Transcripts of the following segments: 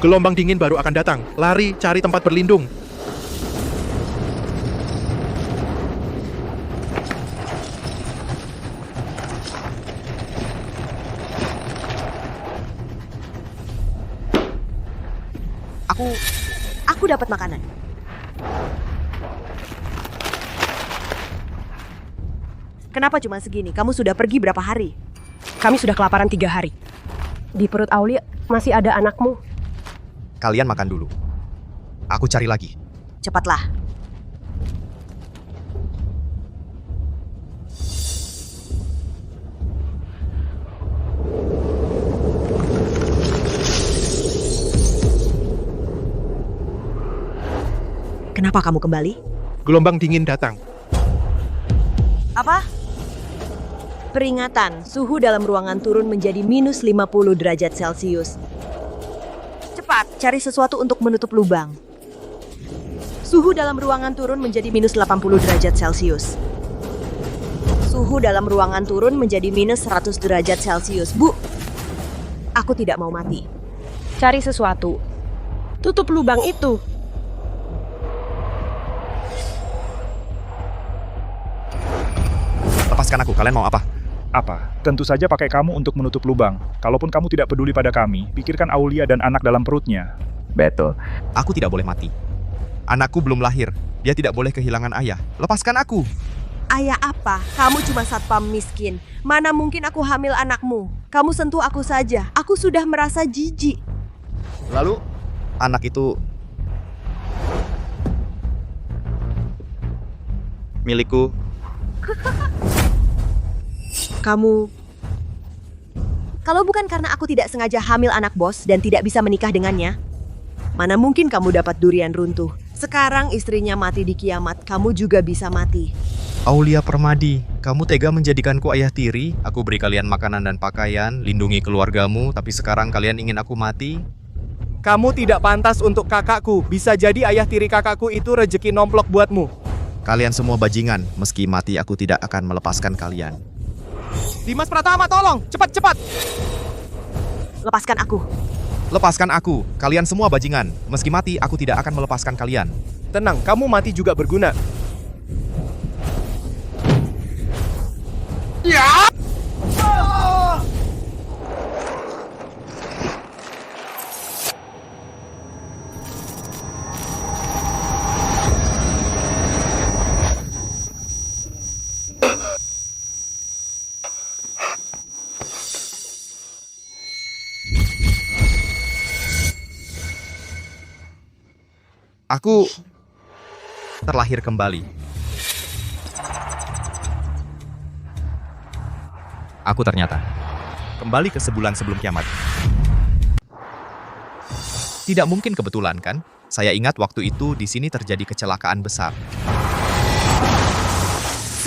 Gelombang dingin baru akan datang. Lari, cari tempat berlindung. Aku dapat makanan. Kenapa cuma segini? Kamu sudah pergi berapa hari? Kami sudah kelaparan 3 hari. Di perut Aulia masih ada anakmu. Kalian makan dulu. Aku cari lagi. Cepatlah. Kenapa kamu kembali? Gelombang dingin datang. Apa? Peringatan, suhu dalam ruangan turun menjadi minus 50 derajat Celcius. Cepat, cari sesuatu untuk menutup lubang. Suhu dalam ruangan turun menjadi minus 80 derajat Celcius. Suhu dalam ruangan turun menjadi minus 100 derajat Celcius. Bu, aku tidak mau mati. Cari sesuatu. Tutup lubang itu. Lepaskan aku, kalian mau apa? Apa? Tentu saja pakai kamu untuk menutup lubang. Kalaupun kamu tidak peduli pada kami, pikirkan Aulia dan anak dalam perutnya. Betul. Aku tidak boleh mati. Anakku belum lahir. Dia tidak boleh kehilangan ayah. Lepaskan aku. Ayah apa? Kamu cuma satpam miskin. Mana mungkin aku hamil anakmu? Kamu sentuh aku saja. Aku sudah merasa jijik. Lalu, anak itu milikku. Kamu... Kalau bukan karena aku tidak sengaja hamil anak bos dan tidak bisa menikah dengannya, mana mungkin kamu dapat durian runtuh. Sekarang istrinya mati di kiamat, kamu juga bisa mati. Aulia Permadi, kamu tega menjadikanku ayah tiri. Aku beri kalian makanan dan pakaian, lindungi keluargamu, tapi sekarang kalian ingin aku mati? Kamu tidak pantas untuk kakakku. Bisa jadi ayah tiri kakakku itu rejeki nomplok buatmu. Kalian semua bajingan, meski mati aku tidak akan melepaskan kalian. Dimas Pratama, tolong! Cepat! Lepaskan aku. Lepaskan aku, kalian semua bajingan. Meski mati, aku tidak akan melepaskan kalian. Tenang, kamu mati juga berguna. Aku terlahir kembali. Aku ternyata kembali ke sebulan sebelum kiamat. Tidak mungkin kebetulan, kan? Saya ingat waktu itu di sini terjadi kecelakaan besar.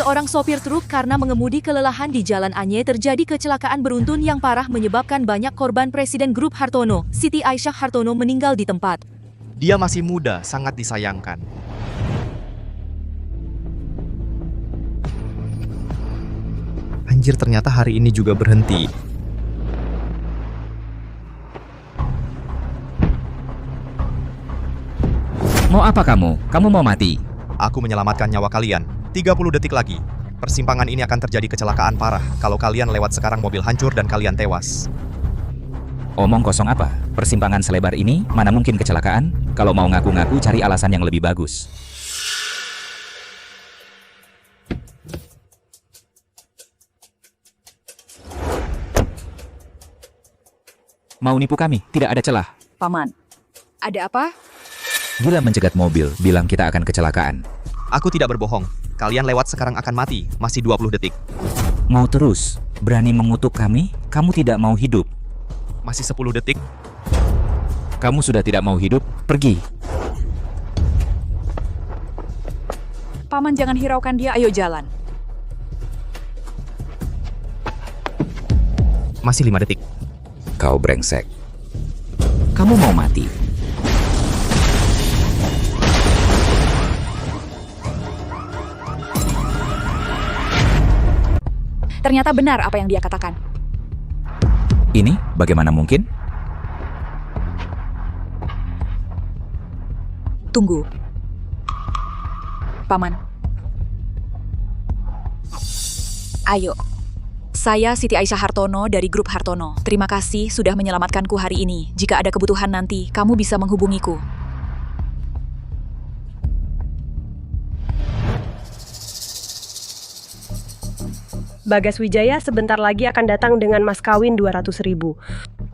Seorang sopir truk karena mengemudi kelelahan di Jalan Anye terjadi kecelakaan beruntun yang parah menyebabkan banyak korban. Presiden Grup Hartono, Siti Aisyah Hartono meninggal di tempat. Dia masih muda, sangat disayangkan. Anjir, ternyata hari ini juga berhenti. Mau apa kamu? Kamu mau mati? Aku menyelamatkan nyawa kalian. 30 detik lagi. Persimpangan ini akan terjadi kecelakaan parah. Kalau kalian lewat sekarang, mobil hancur dan kalian tewas. Omong kosong apa? Persimpangan selebar ini, mana mungkin kecelakaan? Kalau mau ngaku-ngaku, cari alasan yang lebih bagus. Mau nipu kami? Tidak ada celah. Paman, ada apa? Gila mencegat mobil, bilang kita akan kecelakaan. Aku tidak berbohong. Kalian lewat sekarang akan mati. Masih 20 detik. Mau terus? Berani mengutuk kami? Kamu tidak mau hidup. Masih 10 detik. Kamu sudah tidak mau hidup? Pergi. Paman jangan hiraukan dia, ayo jalan. Masih 5 detik. Kau brengsek. Kamu mau mati? Ternyata benar apa yang dia katakan. Ini bagaimana mungkin? Tunggu. Paman. Ayo. Saya Siti Aisyah Hartono dari Grup Hartono. Terima kasih sudah menyelamatkanku hari ini. Jika ada kebutuhan nanti, kamu bisa menghubungiku. Bagas Wijaya sebentar lagi akan datang dengan mas kawin 200.000.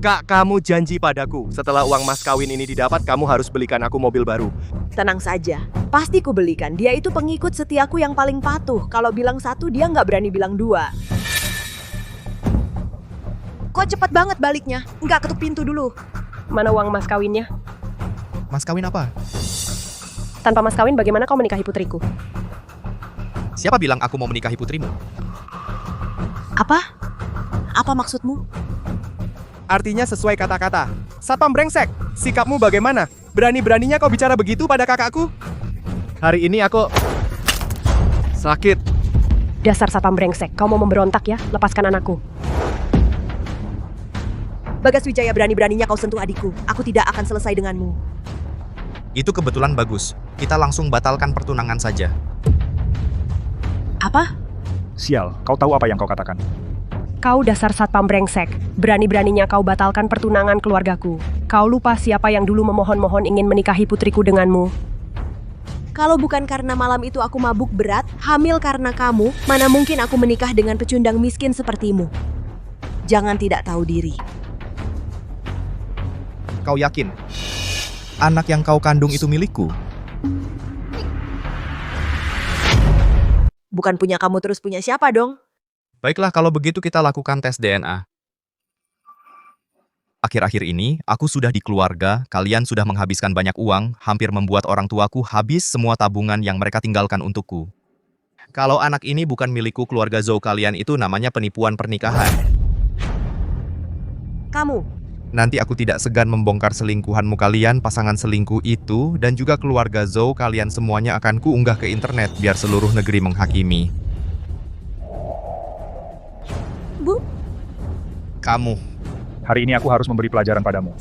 Kak, kamu janji padaku, setelah uang mas kawin ini didapat, kamu harus belikan aku mobil baru. Tenang saja, pasti ku belikan. Dia itu pengikut setiaku yang paling patuh. Kalau bilang satu, dia nggak berani bilang dua. Kok cepat banget baliknya? Nggak ketuk pintu dulu. Mana uang mas kawinnya? Mas kawin apa? Tanpa mas kawin bagaimana kau menikahi putriku? Siapa bilang aku mau menikahi putrimu? Apa? Apa maksudmu? Artinya sesuai kata-kata. Satpam brengsek, sikapmu bagaimana? Berani-beraninya kau bicara begitu pada kakakku? Hari ini aku sakit. Dasar satpam brengsek, kau mau memberontak ya? Lepaskan anakku. Bagas Wijaya, berani-beraninya kau sentuh adikku. Aku tidak akan selesai denganmu. Itu kebetulan bagus. Kita langsung batalkan pertunangan saja. Apa? Sial, kau tahu apa yang kau katakan? Kau dasar satpam brengsek. Berani-beraninya kau batalkan pertunangan keluargaku. Kau lupa siapa yang dulu memohon-mohon ingin menikahi putriku denganmu. Kalau bukan karena malam itu aku mabuk berat, hamil karena kamu, mana mungkin aku menikah dengan pecundang miskin sepertimu. Jangan tidak tahu diri. Kau yakin? Anak yang kau kandung itu milikku? Bukan punya kamu terus punya siapa dong? Baiklah, kalau begitu kita lakukan tes DNA. Akhir-akhir ini, aku sudah di keluarga, kalian sudah menghabiskan banyak uang, hampir membuat orang tuaku habis semua tabungan yang mereka tinggalkan untukku. Kalau anak ini bukan milikku, keluarga Zhou kalian itu namanya penipuan pernikahan. Kamu. Nanti aku tidak segan membongkar selingkuhanmu kalian, pasangan selingkuh itu, dan juga keluarga Zhou kalian semuanya akan kuunggah ke internet biar seluruh negeri menghakimi. Bu? Kamu. Hari ini aku harus memberi pelajaran padamu.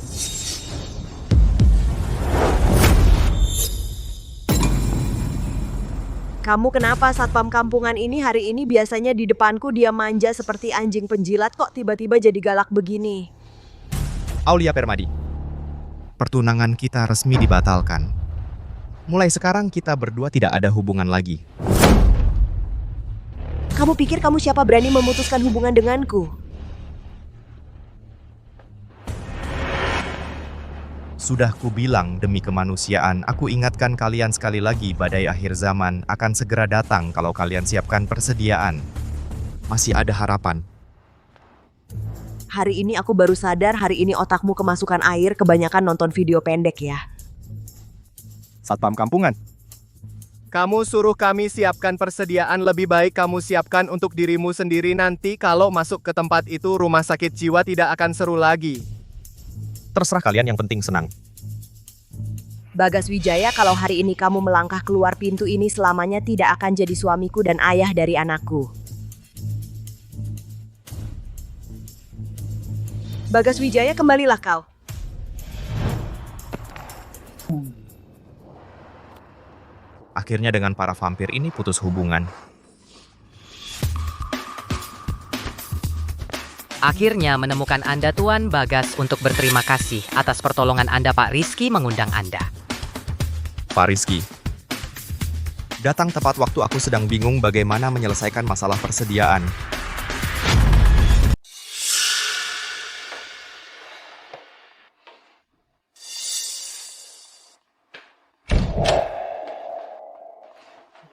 Kamu kenapa satpam kampungan ini hari ini biasanya di depanku dia manja seperti anjing penjilat, kok tiba-tiba jadi galak begini? Aulia Permadi. Pertunangan kita resmi dibatalkan. Mulai sekarang kita berdua tidak ada hubungan lagi. Kamu pikir kamu siapa berani memutuskan hubungan denganku? Sudah kubilang demi kemanusiaan, aku ingatkan kalian sekali lagi, badai akhir zaman akan segera datang kalau kalian siapkan persediaan. Masih ada harapan. Hari ini aku baru sadar hari ini otakmu kemasukan air kebanyakan nonton video pendek ya. Satpam kampungan. Kamu suruh kami siapkan persediaan, lebih baik kamu siapkan untuk dirimu sendiri, nanti kalau masuk ke tempat itu rumah sakit jiwa tidak akan seru lagi. Terserah kalian, yang penting senang. Bagas Wijaya, kalau hari ini kamu melangkah keluar pintu ini selamanya tidak akan jadi suamiku dan ayah dari anakku. Bagas Wijaya, kembalilah kau. Akhirnya dengan para vampir ini putus hubungan. Akhirnya menemukan Anda, Tuan Bagas, untuk berterima kasih atas pertolongan Anda. Pak Rizky mengundang Anda. Pak Rizky. Datang tepat waktu, aku sedang bingung bagaimana menyelesaikan masalah persediaan.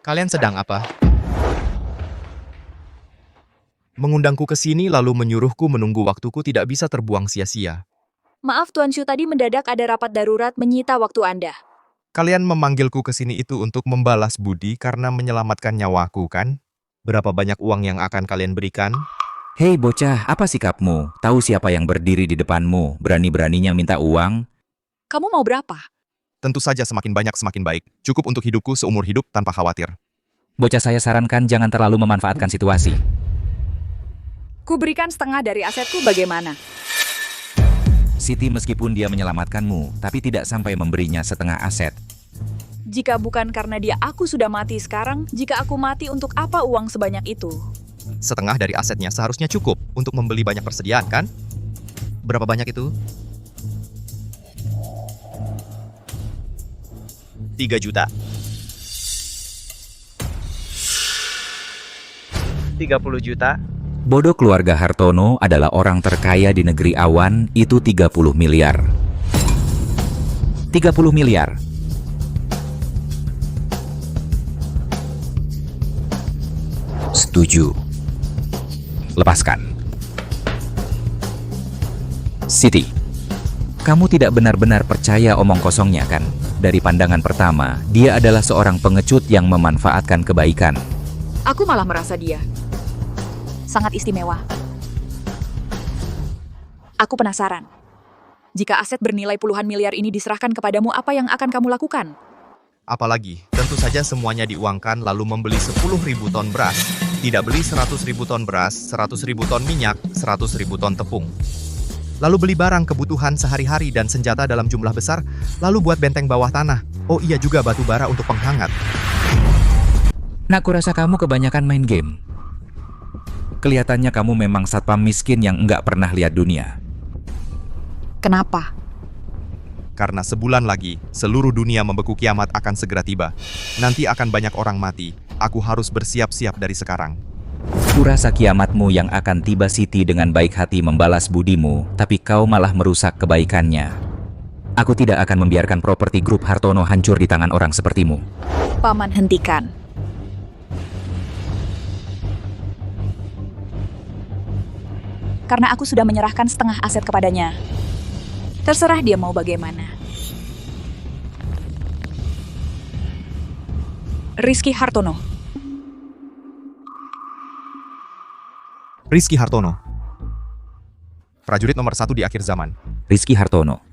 Kalian sedang apa? Mengundangku ke sini lalu menyuruhku menunggu waktuku tidak bisa terbuang sia-sia. Maaf Tuan Shu, tadi mendadak ada rapat darurat menyita waktu Anda. Kalian memanggilku ke sini itu untuk membalas budi karena menyelamatkan nyawaku, kan? Berapa banyak uang yang akan kalian berikan? Hei bocah, apa sikapmu? Tahu siapa yang berdiri di depanmu? Berani-beraninya minta uang? Kamu mau berapa? Tentu saja semakin banyak semakin baik. Cukup untuk hidupku seumur hidup tanpa khawatir. Bocah, saya sarankan jangan terlalu memanfaatkan situasi. Kuberikan setengah dari asetku, bagaimana? Siti meskipun dia menyelamatkanmu, tapi tidak sampai memberinya setengah aset. Jika bukan karena dia, aku sudah mati sekarang. Jika aku mati, untuk apa uang sebanyak itu? Setengah dari asetnya seharusnya cukup untuk membeli banyak persediaan, kan? Berapa banyak itu? 3 juta. 30 juta. Bodoh, keluarga Hartono adalah orang terkaya di negeri awan, itu 30 miliar. 30 miliar. Setuju. Lepaskan. Siti, kamu tidak benar-benar percaya omong kosongnya, kan? Dari pandangan pertama, dia adalah seorang pengecut yang memanfaatkan kebaikan. Aku malah merasa dia sangat istimewa. Aku penasaran. Jika aset bernilai puluhan miliar ini diserahkan kepadamu, apa yang akan kamu lakukan? Apalagi, tentu saja semuanya diuangkan lalu membeli 10.000 ton beras. Tidak beli 100.000 ton beras, 100.000 ton minyak, 100.000 ton tepung. Lalu beli barang kebutuhan sehari-hari dan senjata dalam jumlah besar, lalu buat benteng bawah tanah. Oh iya, juga batu bara untuk penghangat. Nak, kurasa kamu kebanyakan main game. Kelihatannya kamu memang satpam miskin yang enggak pernah lihat dunia. Kenapa? Karena sebulan lagi, seluruh dunia membeku, kiamat akan segera tiba. Nanti akan banyak orang mati. Aku harus bersiap-siap dari sekarang. Kurasa kiamatmu yang akan tiba, Siti, dengan baik hati membalas budimu, tapi kau malah merusak kebaikannya. Aku tidak akan membiarkan properti grup Hartono hancur di tangan orang sepertimu. Paman, hentikan. Karena aku sudah menyerahkan setengah aset kepadanya. Terserah dia mau bagaimana. Rizky Hartono. Rizky Hartono. Prajurit nomor 1 di akhir zaman. Rizky Hartono.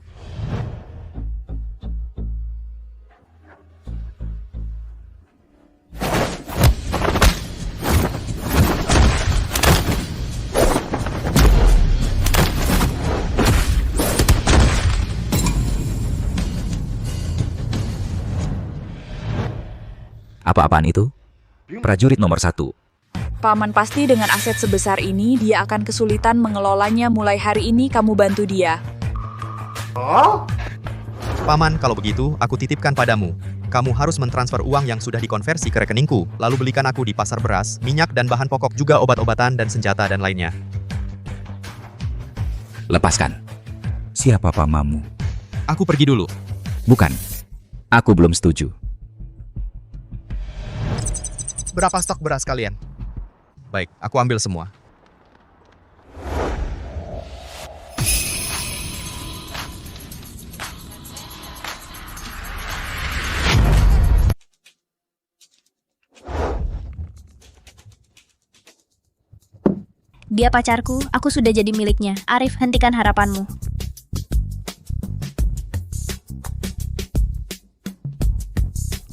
Apa-apaan itu? Prajurit nomor 1. Paman, pasti dengan aset sebesar ini dia akan kesulitan mengelolanya. Mulai hari ini kamu bantu dia. Paman, kalau begitu, aku titipkan padamu. Kamu harus mentransfer uang yang sudah dikonversi ke rekeningku, lalu belikan aku di pasar beras, minyak dan bahan pokok, juga obat-obatan dan senjata dan lainnya. Lepaskan. Siapa pamamu? Aku pergi dulu. Bukan. Aku belum setuju. Berapa stok beras kalian? Baik, aku ambil semua. Dia pacarku, aku sudah jadi miliknya. Arif, hentikan harapanmu.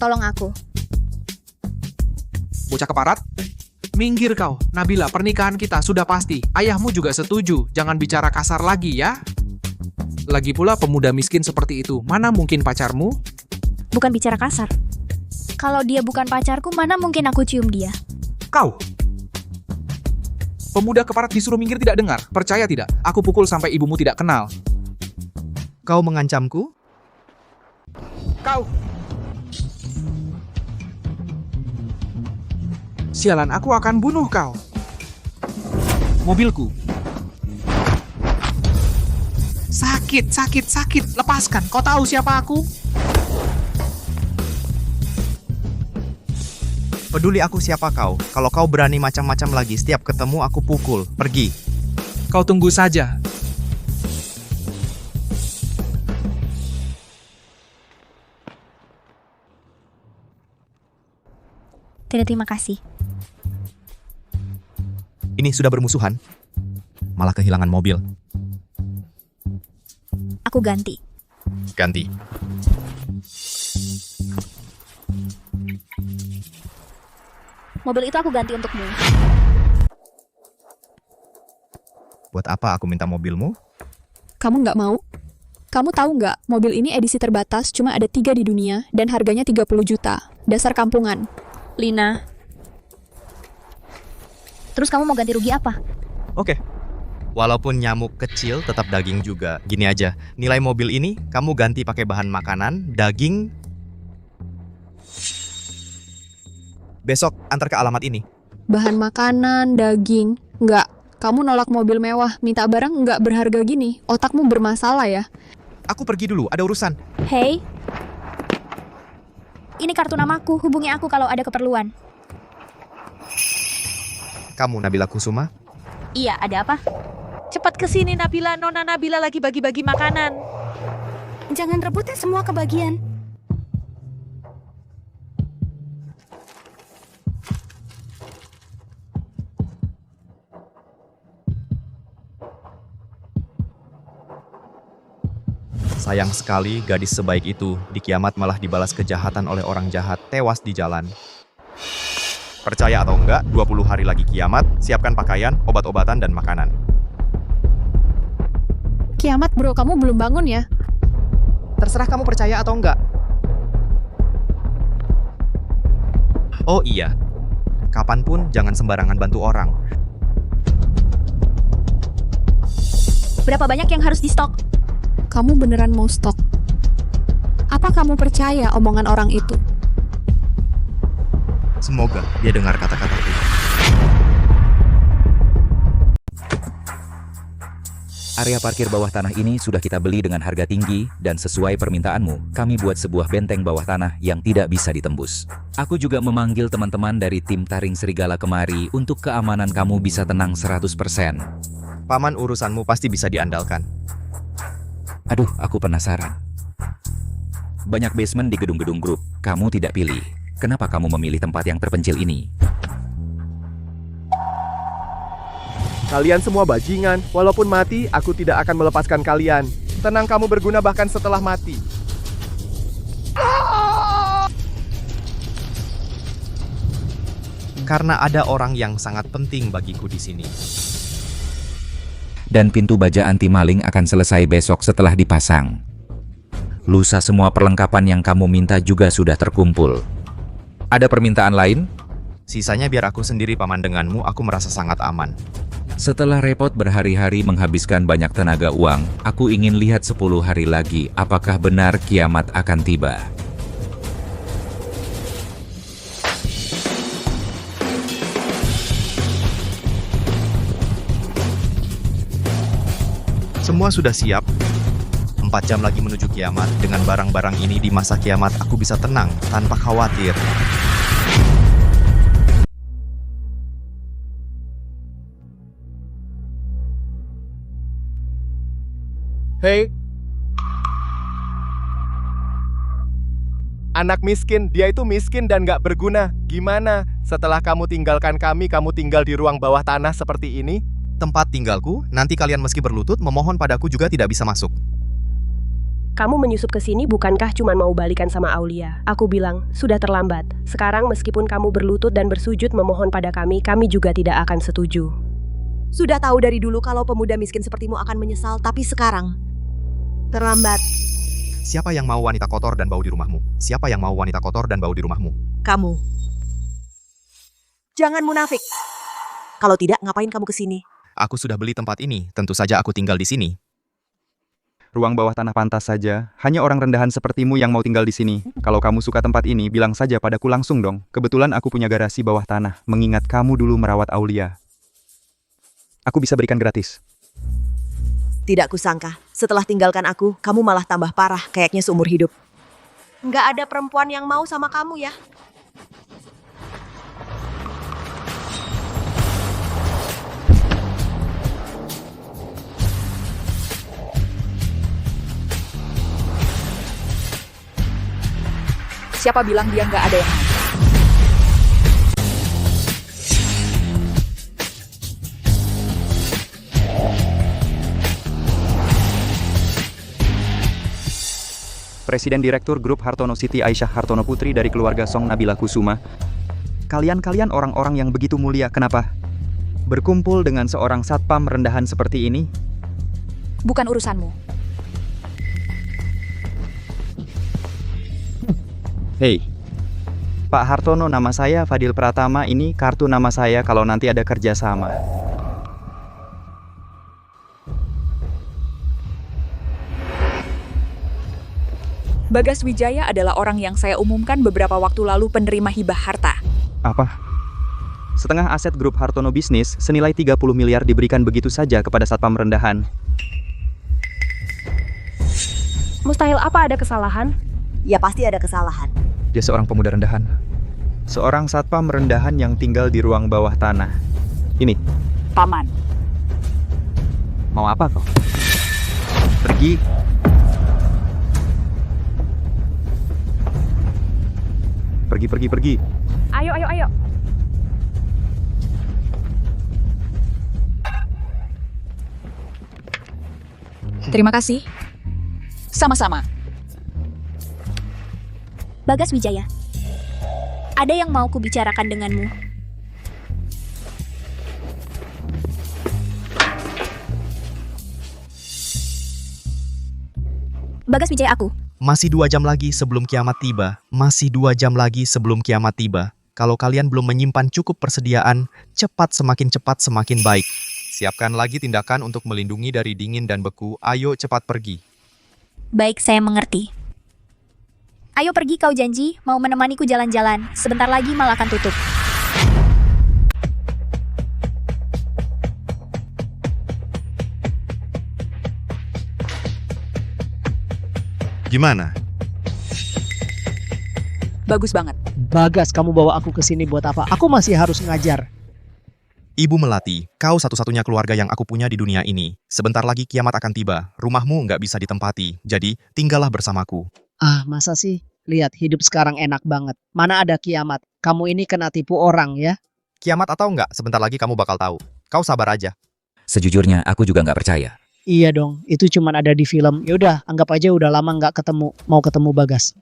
Tolong aku. Bocah keparat? Minggir kau, Nabila, pernikahan kita sudah pasti. Ayahmu juga setuju, jangan bicara kasar lagi ya. Lagi pula pemuda miskin seperti itu, mana mungkin pacarmu? Bukan bicara kasar. Kalau dia bukan pacarku, mana mungkin aku cium dia? Kau! Pemuda keparat disuruh minggir tidak dengar, percaya tidak? Aku pukul sampai ibumu tidak kenal. Kau mengancamku? Kau! Sialan, aku akan bunuh kau. Mobilku. Sakit, sakit, sakit. Lepaskan. Kau tahu siapa aku? Peduli aku siapa kau. Kalau kau berani macam-macam lagi, setiap ketemu aku pukul. Pergi. Kau tunggu saja. Tidak, terima kasih. Ini sudah bermusuhan. Malah kehilangan mobil. Aku ganti. Ganti. Mobil itu aku ganti untukmu. Buat apa aku minta mobilmu? Kamu nggak mau? Kamu tahu nggak, mobil ini edisi terbatas, cuma ada 3 di dunia, dan harganya 30 juta. Dasar kampungan. Lina. Terus kamu mau ganti rugi apa? Oke. Walaupun nyamuk kecil, tetap daging juga. Gini aja, nilai mobil ini kamu ganti pakai bahan makanan, daging. Besok antar ke alamat ini. Bahan makanan, daging. Nggak, kamu nolak mobil mewah, minta barang nggak berharga gini. Otakmu bermasalah ya. Aku pergi dulu, ada urusan. Hey. Ini kartu namaku, hubungi aku kalau ada keperluan. Kamu Nabila Kusuma? Iya, ada apa? Cepat ke sini Nabila, Nona Nabila lagi bagi-bagi makanan. Jangan rebut ya semua kebagian. Sayang sekali gadis sebaik itu di kiamat malah dibalas kejahatan oleh orang jahat tewas di jalan. Percaya atau enggak, 20 hari lagi kiamat, siapkan pakaian, obat-obatan, dan makanan. Kiamat bro, kamu belum bangun ya? Terserah kamu percaya atau enggak. Oh iya, kapanpun jangan sembarangan bantu orang. Berapa banyak yang harus di stok? Kamu beneran mau stok? Apa kamu percaya omongan orang itu? Semoga dia dengar kata-kata itu. Area parkir bawah tanah ini sudah kita beli dengan harga tinggi, dan sesuai permintaanmu, kami buat sebuah benteng bawah tanah yang tidak bisa ditembus. Aku juga memanggil teman-teman dari tim Taring Serigala kemari untuk keamanan kamu bisa tenang 100%. Paman, urusanmu pasti bisa diandalkan. Aduh, aku penasaran. Banyak basement di gedung-gedung grup, kamu tidak pilih. Kenapa kamu memilih tempat yang terpencil ini? Kalian semua bajingan, walaupun mati, aku tidak akan melepaskan kalian. Tenang, kamu berguna bahkan setelah mati. Karena ada orang yang sangat penting bagiku di sini. Dan pintu baja anti maling akan selesai besok setelah dipasang. Lusa semua perlengkapan yang kamu minta juga sudah terkumpul. Ada permintaan lain? Sisanya biar aku sendiri, Paman. Denganmu aku merasa sangat aman. Setelah repot berhari-hari menghabiskan banyak tenaga uang, aku ingin lihat 10 hari lagi apakah benar kiamat akan tiba. Semua sudah siap. 4 jam lagi menuju kiamat. Dengan barang-barang ini di masa kiamat aku bisa tenang tanpa khawatir. Hei, anak miskin, dia itu miskin dan gak berguna. Gimana? Setelah kamu tinggalkan kami, kamu tinggal di ruang bawah tanah seperti ini? Tempat tinggalku, nanti kalian meski berlutut memohon padaku juga tidak bisa masuk. Kamu menyusup ke sini bukankah cuma mau balikan sama Aulia? Aku bilang, sudah terlambat. Sekarang meskipun kamu berlutut dan bersujud memohon pada kami juga tidak akan setuju. Sudah tahu dari dulu kalau pemuda miskin sepertimu akan menyesal, tapi sekarang terlambat. Siapa yang mau wanita kotor dan bau di rumahmu? Siapa yang mau wanita kotor dan bau di rumahmu? Kamu. Jangan munafik. Kalau tidak, ngapain kamu ke sini? Aku sudah beli tempat ini, tentu saja aku tinggal di sini. Ruang bawah tanah pantas saja, hanya orang rendahan sepertimu yang mau tinggal di sini. Kalau kamu suka tempat ini, bilang saja padaku langsung dong. Kebetulan aku punya garasi bawah tanah, mengingat kamu dulu merawat Aulia. Aku bisa berikan gratis. Tidak kusangka, setelah tinggalkan aku, kamu malah tambah parah, kayaknya seumur hidup. Nggak ada perempuan yang mau sama kamu ya? Siapa bilang dia nggak ada yang mau? Presiden Direktur Grup Hartono Siti Aisyah Hartono Putri dari keluarga Song Nabila Kusuma. Kalian orang-orang yang begitu mulia, kenapa berkumpul dengan seorang satpam rendahan seperti ini? Bukan urusanmu. Hei, Pak Hartono, nama saya Fadil Pratama, ini kartu nama saya kalau nanti ada kerjasama. Bagas Wijaya adalah orang yang saya umumkan beberapa waktu lalu penerima hibah harta. Apa? Setengah aset grup Hartono Bisnis senilai 30 miliar diberikan begitu saja kepada satpam rendahan. Mustahil apa ada kesalahan? Ya pasti ada kesalahan. Dia seorang pemuda rendahan. Seorang satpam rendahan yang tinggal di ruang bawah tanah. Ini. Paman. Mau apa kau? Pergi. Pergi. Ayo. Terima kasih. Sama-sama. Bagas Wijaya, ada yang mau kubicarakan denganmu. Bagas Wijaya aku. Masih 2 jam lagi sebelum kiamat tiba. Kalau kalian belum menyimpan cukup persediaan, semakin cepat semakin baik. Siapkan lagi tindakan untuk melindungi dari dingin dan beku. Ayo cepat pergi. Baik, saya mengerti. Ayo pergi, kau janji mau menemaniku jalan-jalan. Sebentar lagi mal akan tutup. Gimana? Bagus banget. Bagas, kamu bawa aku ke sini buat apa? Aku masih harus ngajar. Ibu Melati, kau satu-satunya keluarga yang aku punya di dunia ini. Sebentar lagi kiamat akan tiba. Rumahmu nggak bisa ditempati. Jadi, tinggallah bersamaku. Ah, masa sih? Lihat, hidup sekarang enak banget. Mana ada kiamat? Kamu ini kena tipu orang ya? Kiamat atau enggak, sebentar lagi kamu bakal tahu. Kau sabar aja. Sejujurnya, aku juga nggak percaya. Iya dong, itu cuman ada di film. Yaudah, anggap aja udah lama nggak ketemu. Mau ketemu Bagas.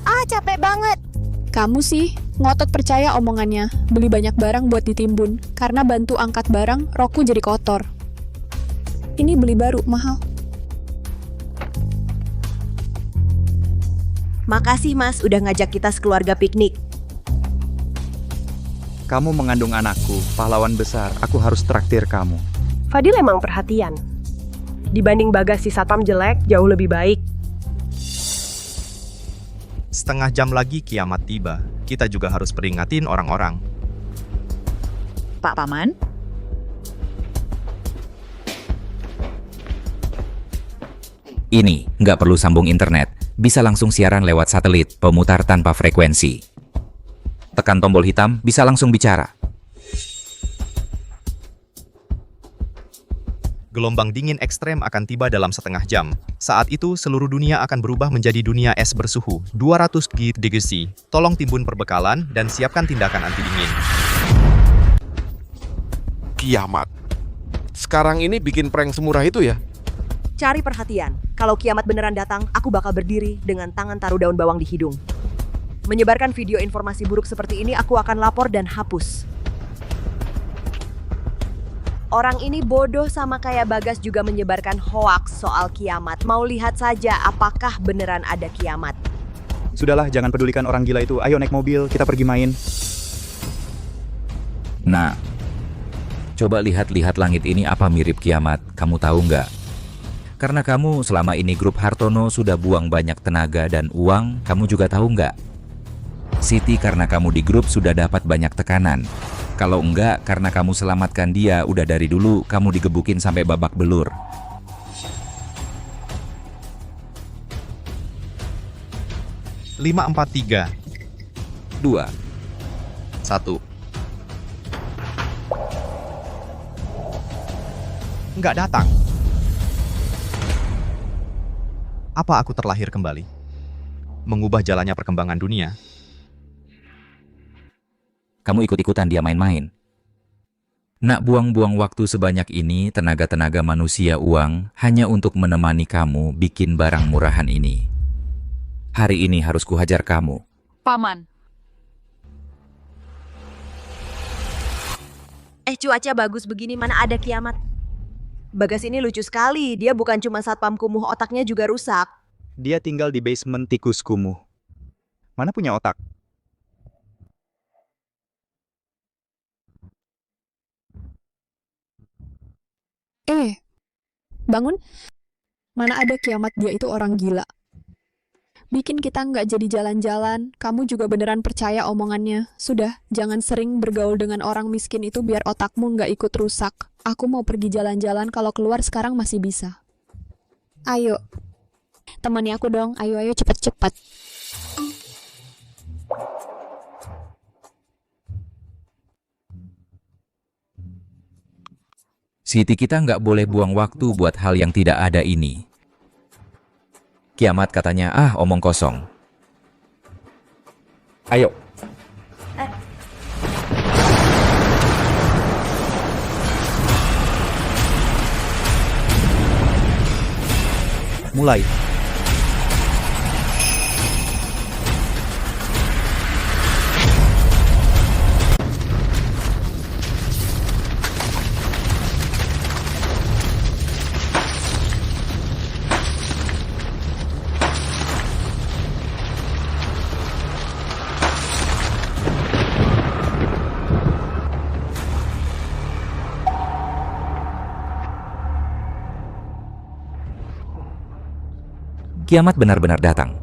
Ah, capek banget. Kamu sih, ngotot percaya omongannya. Beli banyak barang buat ditimbun. Karena bantu angkat barang, rokku jadi kotor. Ini beli baru, mahal. Makasih Mas, udah ngajak kita sekeluarga piknik. Kamu mengandung anakku, pahlawan besar. Aku harus traktir kamu. Fadil emang perhatian. Dibanding Bagas si satpam jelek, jauh lebih baik. Setengah jam lagi kiamat tiba. Kita juga harus peringatin orang-orang. Pak Paman? Ini, nggak perlu sambung internet. Bisa langsung siaran lewat satelit, pemutar tanpa frekuensi. Tekan tombol hitam, bisa langsung bicara. Gelombang dingin ekstrem akan tiba dalam setengah jam. Saat itu, seluruh dunia akan berubah menjadi dunia es bersuhu 200 degrees. Tolong timbun perbekalan dan siapkan tindakan anti dingin. Kiamat. Sekarang ini bikin prank semurah itu ya? Cari perhatian. Kalau kiamat beneran datang, aku bakal berdiri dengan tangan taruh daun bawang di hidung. Menyebarkan video informasi buruk seperti ini, aku akan lapor dan hapus. Orang ini bodoh sama kayak Bagas juga menyebarkan hoaks soal kiamat. Mau lihat saja apakah beneran ada kiamat. Sudahlah, jangan pedulikan orang gila itu. Ayo naik mobil, kita pergi main. Nah, coba lihat-lihat langit ini apa mirip kiamat. Kamu tahu nggak? Karena kamu selama ini grup Hartono sudah buang banyak tenaga dan uang, kamu juga tahu nggak? Siti karena kamu di grup sudah dapat banyak tekanan. Kalau enggak, karena kamu selamatkan dia, udah dari dulu kamu digebukin sampai babak belur. Lima, 4, 3, 2, 1. Nggak datang. Apa aku terlahir kembali? Mengubah jalannya perkembangan dunia. Kamu ikut-ikutan dia main-main. Nak buang-buang waktu sebanyak ini, tenaga-tenaga manusia uang, hanya untuk menemani kamu bikin barang murahan ini. Hari ini harus kuhajar kamu. Paman. Cuaca bagus begini, mana ada kiamat? Bagas ini lucu sekali. Dia bukan cuma satpam kumuh, otaknya juga rusak. Dia tinggal di basement tikus kumuh. Mana punya otak? Bangun. Mana ada kiamat, dia itu orang gila. Bikin kita nggak jadi jalan-jalan. Kamu juga beneran percaya omongannya. Sudah, jangan sering bergaul dengan orang miskin itu biar otakmu nggak ikut rusak. Aku mau pergi jalan-jalan, kalau keluar sekarang masih bisa. Ayo. Temani aku dong, ayo cepet-cepet. Siti, kita nggak boleh buang waktu buat hal yang tidak ada ini. Kiamat katanya, omong kosong. Ayo. Mulai. Kiamat benar-benar datang.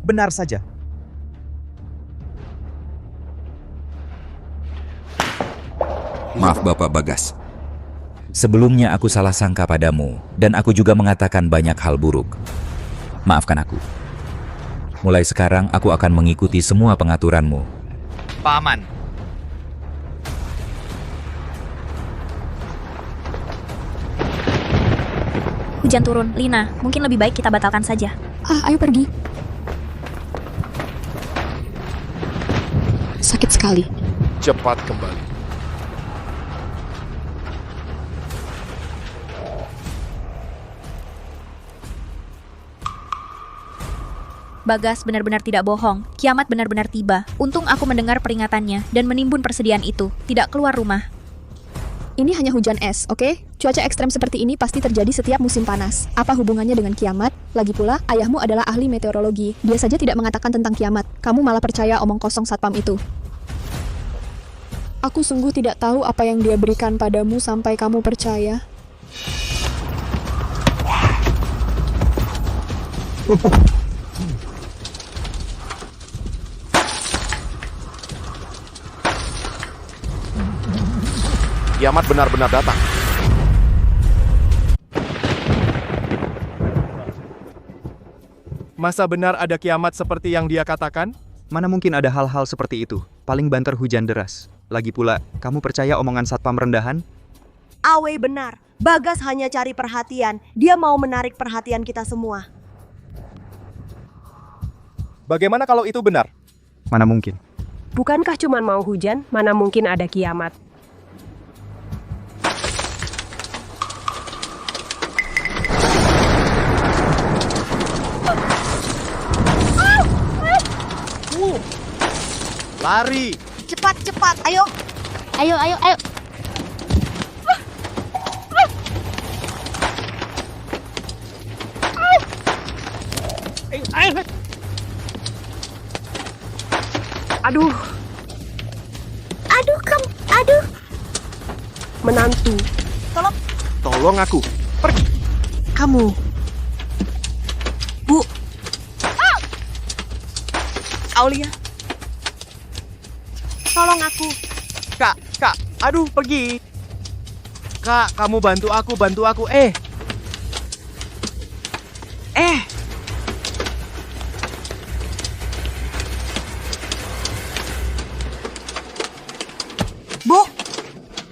Benar saja. Maaf Bapak Bagas. Sebelumnya aku salah sangka padamu, dan aku juga mengatakan banyak hal buruk. Maafkan aku. Mulai sekarang aku akan mengikuti semua pengaturanmu. Paman, Hujan turun. Lina, mungkin lebih baik kita batalkan saja. Ayo pergi. Sakit sekali. Cepat kembali. Bagas benar-benar tidak bohong. Kiamat benar-benar tiba. Untung aku mendengar peringatannya dan menimbun persediaan itu. Tidak keluar rumah. Ini hanya hujan es, oke? Cuaca ekstrem seperti ini pasti terjadi setiap musim panas. Apa hubungannya dengan kiamat? Lagi pula, ayahmu adalah ahli meteorologi. Dia saja tidak mengatakan tentang kiamat. Kamu malah percaya omong kosong satpam itu. Aku sungguh tidak tahu apa yang dia berikan padamu sampai kamu percaya. Kiamat benar-benar datang. Masa benar ada kiamat seperti yang dia katakan? Mana mungkin ada hal-hal seperti itu? Paling banter hujan deras. Lagi pula, kamu percaya omongan satpam rendahan? Awe benar. Bagas hanya cari perhatian. Dia mau menarik perhatian kita semua. Bagaimana kalau itu benar? Mana mungkin? Bukankah cuma mau hujan? Mana mungkin ada kiamat? Lari! Cepat, ayo. Ayo. Aduh. Aduh. Menantu. Tolong aku. Pergi. Kamu. Bu. Aulia. Tolong aku. Kak, aduh pergi. Kak, kamu bantu aku.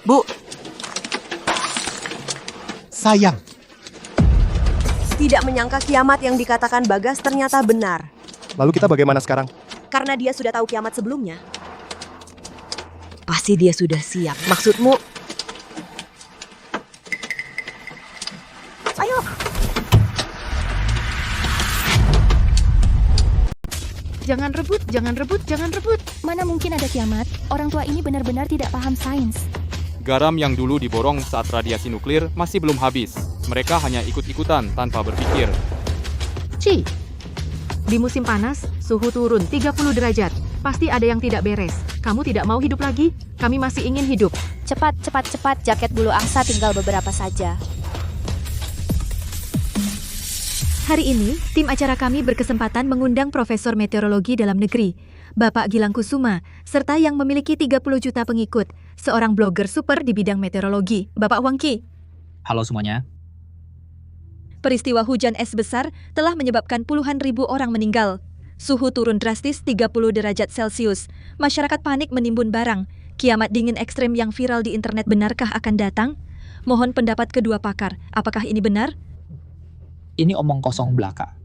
Bu. Sayang. Tidak menyangka kiamat yang dikatakan Bagas ternyata benar. Lalu kita bagaimana sekarang? Karena dia sudah tahu kiamat sebelumnya. Pasti dia sudah siap. Maksudmu? Ayo. Jangan rebut. Mana mungkin ada kiamat? Orang tua ini benar-benar tidak paham sains. Garam yang dulu diborong saat radiasi nuklir masih belum habis. Mereka hanya ikut-ikutan tanpa berpikir. Ci. Di musim panas, suhu turun 30 derajat. Pasti ada yang tidak beres. Kamu tidak mau hidup lagi? Kami masih ingin hidup. Cepat, cepat, cepat, jaket bulu angsa tinggal beberapa saja. Hari ini, tim acara kami berkesempatan mengundang Profesor Meteorologi Dalam Negeri, Bapak Gilang Kusuma, serta yang memiliki 30 juta pengikut, seorang blogger super di bidang meteorologi, Bapak Wangki. Halo semuanya. Peristiwa hujan es besar telah menyebabkan puluhan ribu orang meninggal. Suhu turun drastis 30 derajat Celcius. Masyarakat panik menimbun barang. Kiamat dingin ekstrem yang viral di internet benarkah akan datang? Mohon pendapat kedua pakar. Apakah ini benar? Ini omong kosong belaka.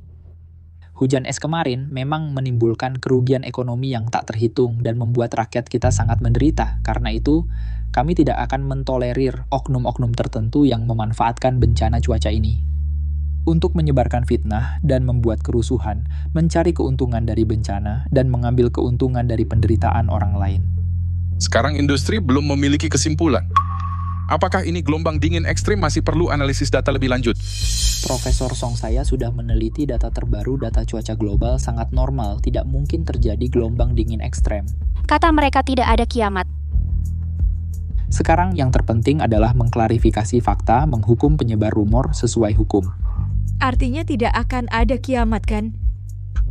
Hujan es kemarin memang menimbulkan kerugian ekonomi yang tak terhitung dan membuat rakyat kita sangat menderita. Karena itu, kami tidak akan mentolerir oknum-oknum tertentu yang memanfaatkan bencana cuaca ini untuk menyebarkan fitnah dan membuat kerusuhan, mencari keuntungan dari bencana, dan mengambil keuntungan dari penderitaan orang lain. Sekarang industri belum memiliki kesimpulan. Apakah ini gelombang dingin ekstrim masih perlu analisis data lebih lanjut? Profesor Song saya sudah meneliti data terbaru data cuaca global sangat normal, tidak mungkin terjadi gelombang dingin ekstrem. Kata mereka tidak ada kiamat. Sekarang yang terpenting adalah mengklarifikasi fakta, menghukum penyebar rumor sesuai hukum. Artinya tidak akan ada kiamat, kan?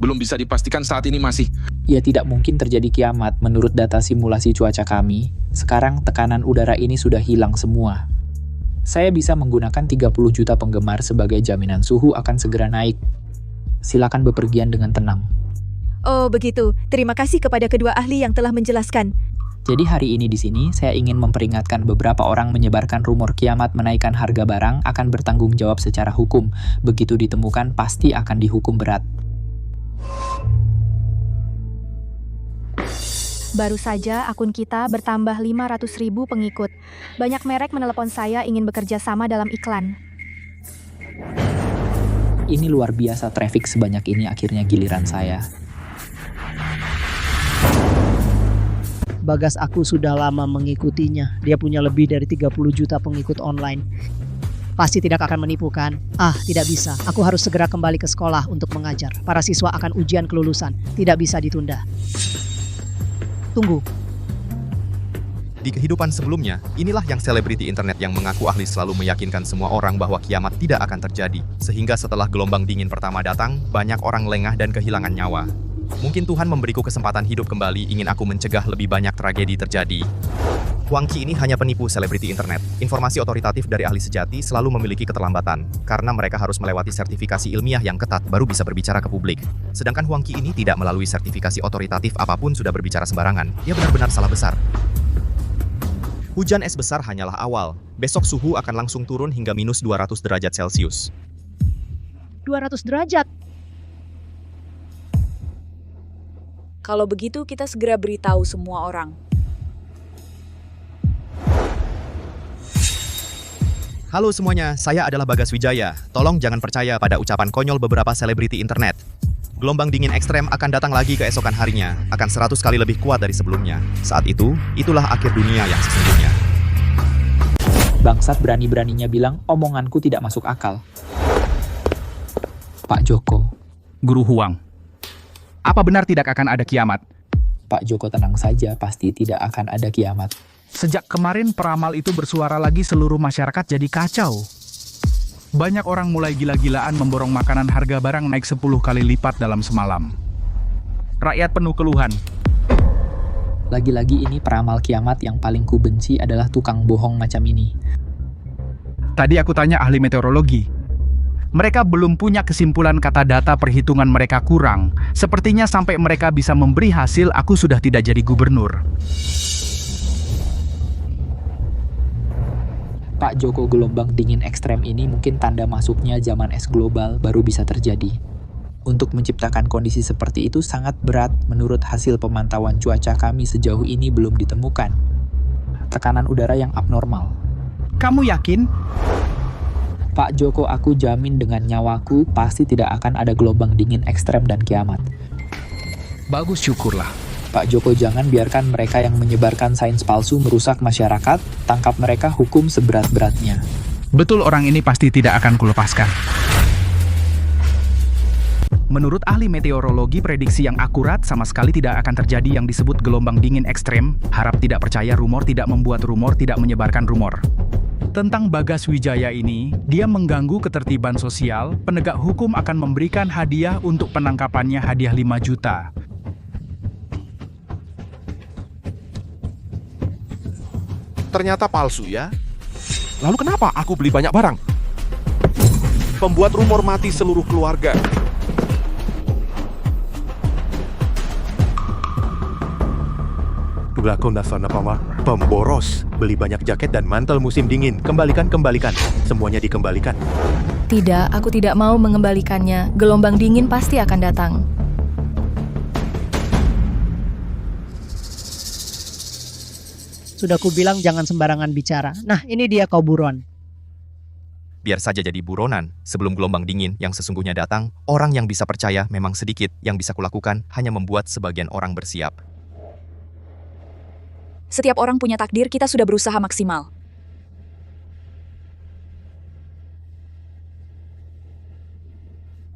Belum bisa dipastikan saat ini masih. Ya tidak mungkin terjadi kiamat menurut data simulasi cuaca kami. Sekarang tekanan udara ini sudah hilang semua. Saya bisa menggunakan 30 juta penggemar sebagai jaminan suhu akan segera naik. Silakan bepergian dengan tenang. Oh begitu, terima kasih kepada kedua ahli yang telah menjelaskan. Jadi hari ini di sini, saya ingin memperingatkan beberapa orang menyebarkan rumor kiamat menaikkan harga barang akan bertanggung jawab secara hukum. Begitu ditemukan, pasti akan dihukum berat. Baru saja akun kita bertambah 500.000 pengikut. Banyak merek menelepon saya ingin bekerja sama dalam iklan. Ini luar biasa, traffic sebanyak ini akhirnya giliran saya. Bagas, aku sudah lama mengikutinya. Dia punya lebih dari 30 juta pengikut online. Pasti tidak akan menipu, kan? Ah, tidak bisa. Aku harus segera kembali ke sekolah untuk mengajar. Para siswa akan ujian kelulusan. Tidak bisa ditunda. Tunggu. Di kehidupan sebelumnya, inilah yang selebriti internet yang mengaku ahli selalu meyakinkan semua orang bahwa kiamat tidak akan terjadi. Sehingga setelah gelombang dingin pertama datang, banyak orang lengah dan kehilangan nyawa. Mungkin Tuhan memberiku kesempatan hidup kembali, ingin aku mencegah lebih banyak tragedi terjadi. Wangki ini hanya penipu selebriti internet. Informasi otoritatif dari ahli sejati selalu memiliki keterlambatan, karena mereka harus melewati sertifikasi ilmiah yang ketat baru bisa berbicara ke publik. Sedangkan Wangki ini tidak melalui sertifikasi otoritatif apapun sudah berbicara sembarangan. Dia benar-benar salah besar. Hujan es besar hanyalah awal. Besok suhu akan langsung turun hingga minus 200 derajat Celcius. 200 derajat? Kalau begitu kita segera beritahu semua orang. Halo semuanya, saya adalah Bagas Wijaya. Tolong jangan percaya pada ucapan konyol beberapa selebriti internet. Gelombang dingin ekstrem akan datang lagi keesokan harinya, akan 100 kali lebih kuat dari sebelumnya. Saat itu, itulah akhir dunia yang sesungguhnya. Bangsat berani-beraninya bilang omonganku tidak masuk akal. Pak Joko. Guru Huang. Apa benar tidak akan ada kiamat? Pak Joko tenang saja, pasti tidak akan ada kiamat. Sejak kemarin peramal itu bersuara lagi, seluruh masyarakat jadi kacau. Banyak orang mulai gila-gilaan memborong makanan, harga barang naik 10 kali lipat dalam semalam. Rakyat penuh keluhan. Lagi-lagi ini peramal kiamat yang paling ku benci adalah tukang bohong macam ini. Tadi aku tanya ahli meteorologi. Mereka belum punya kesimpulan, kata data perhitungan mereka kurang. Sepertinya sampai mereka bisa memberi hasil, aku sudah tidak jadi gubernur. Pak Joko, gelombang dingin ekstrem ini mungkin tanda masuknya zaman es global baru bisa terjadi. Untuk menciptakan kondisi seperti itu sangat berat. Menurut hasil pemantauan cuaca kami sejauh ini belum ditemukan tekanan udara yang abnormal. Kamu yakin? Pak Joko, aku jamin dengan nyawaku pasti tidak akan ada gelombang dingin ekstrem dan kiamat. Bagus, syukurlah. Pak Joko, jangan biarkan mereka yang menyebarkan sains palsu merusak masyarakat. Tangkap mereka, hukum seberat-beratnya. Betul, orang ini pasti tidak akan kulepaskan. Menurut ahli meteorologi, prediksi yang akurat sama sekali tidak akan terjadi yang disebut gelombang dingin ekstrem. Harap tidak percaya rumor, tidak membuat rumor, tidak menyebarkan rumor. Tentang Bagas Wijaya ini, dia mengganggu ketertiban sosial. Penegak hukum akan memberikan hadiah untuk penangkapannya, hadiah 5 juta. Ternyata palsu ya. Lalu kenapa aku beli banyak barang? Pembuat rumor mati seluruh keluarga. Dulakon dasana pemboros. Beli banyak jaket dan mantel musim dingin. Kembalikan. Semuanya dikembalikan. Tidak, aku tidak mau mengembalikannya. Gelombang dingin pasti akan datang. Sudah kubilang jangan sembarangan bicara. Nah, ini dia kau buron. Biar saja jadi buronan. Sebelum gelombang dingin yang sesungguhnya datang, orang yang bisa percaya memang sedikit. Yang bisa kulakukan hanya membuat sebagian orang bersiap. Setiap orang punya takdir, kita sudah berusaha maksimal.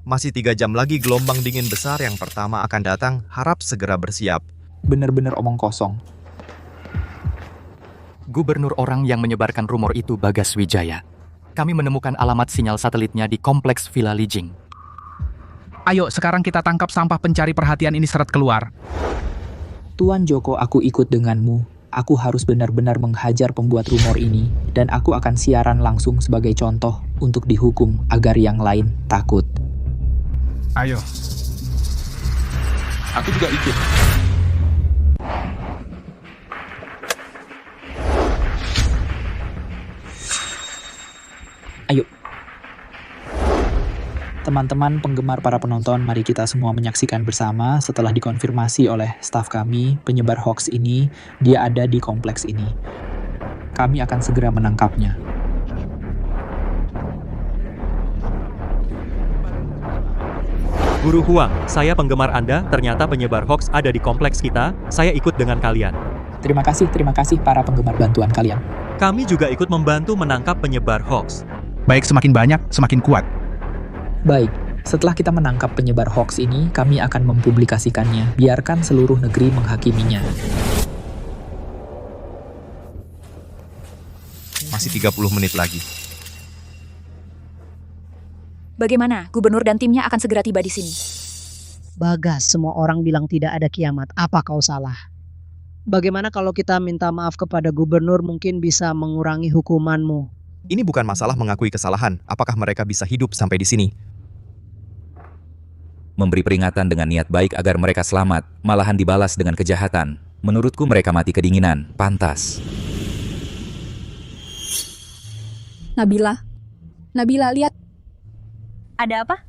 Masih 3 jam lagi gelombang dingin besar yang pertama akan datang. Harap segera bersiap. Bener-bener omong kosong. Gubernur orang yang menyebarkan rumor itu Bagas Wijaya. Kami menemukan alamat sinyal satelitnya di kompleks Villa Lijing. Ayo, sekarang kita tangkap sampah pencari perhatian ini seret keluar. Tuan Joko, aku ikut denganmu. Aku harus benar-benar menghajar pembuat rumor ini, dan aku akan siaran langsung sebagai contoh untuk dihukum agar yang lain takut. Ayo. Aku juga ikut. Ayo. Teman-teman penggemar, para penonton, mari kita semua menyaksikan bersama setelah dikonfirmasi oleh staf kami, penyebar hoax ini, dia ada di kompleks ini. Kami akan segera menangkapnya. Guru Huang, saya penggemar Anda, ternyata penyebar hoax ada di kompleks kita, saya ikut dengan kalian. Terima kasih para penggemar bantuan kalian. Kami juga ikut membantu menangkap penyebar hoax. Baik, semakin banyak, semakin kuat. Baik, setelah kita menangkap penyebar hoax ini, kami akan mempublikasikannya. Biarkan seluruh negeri menghakiminya. Masih 30 menit lagi. Bagaimana? Gubernur dan timnya akan segera tiba di sini. Bagas, semua orang bilang tidak ada kiamat. Apa kau salah? Bagaimana kalau kita minta maaf kepada gubernur, mungkin bisa mengurangi hukumanmu? Ini bukan masalah mengakui kesalahan. Apakah mereka bisa hidup sampai di sini? Memberi peringatan dengan niat baik agar mereka selamat, malahan dibalas dengan kejahatan. Menurutku mereka mati kedinginan, pantas. Nabila, lihat. Ada apa?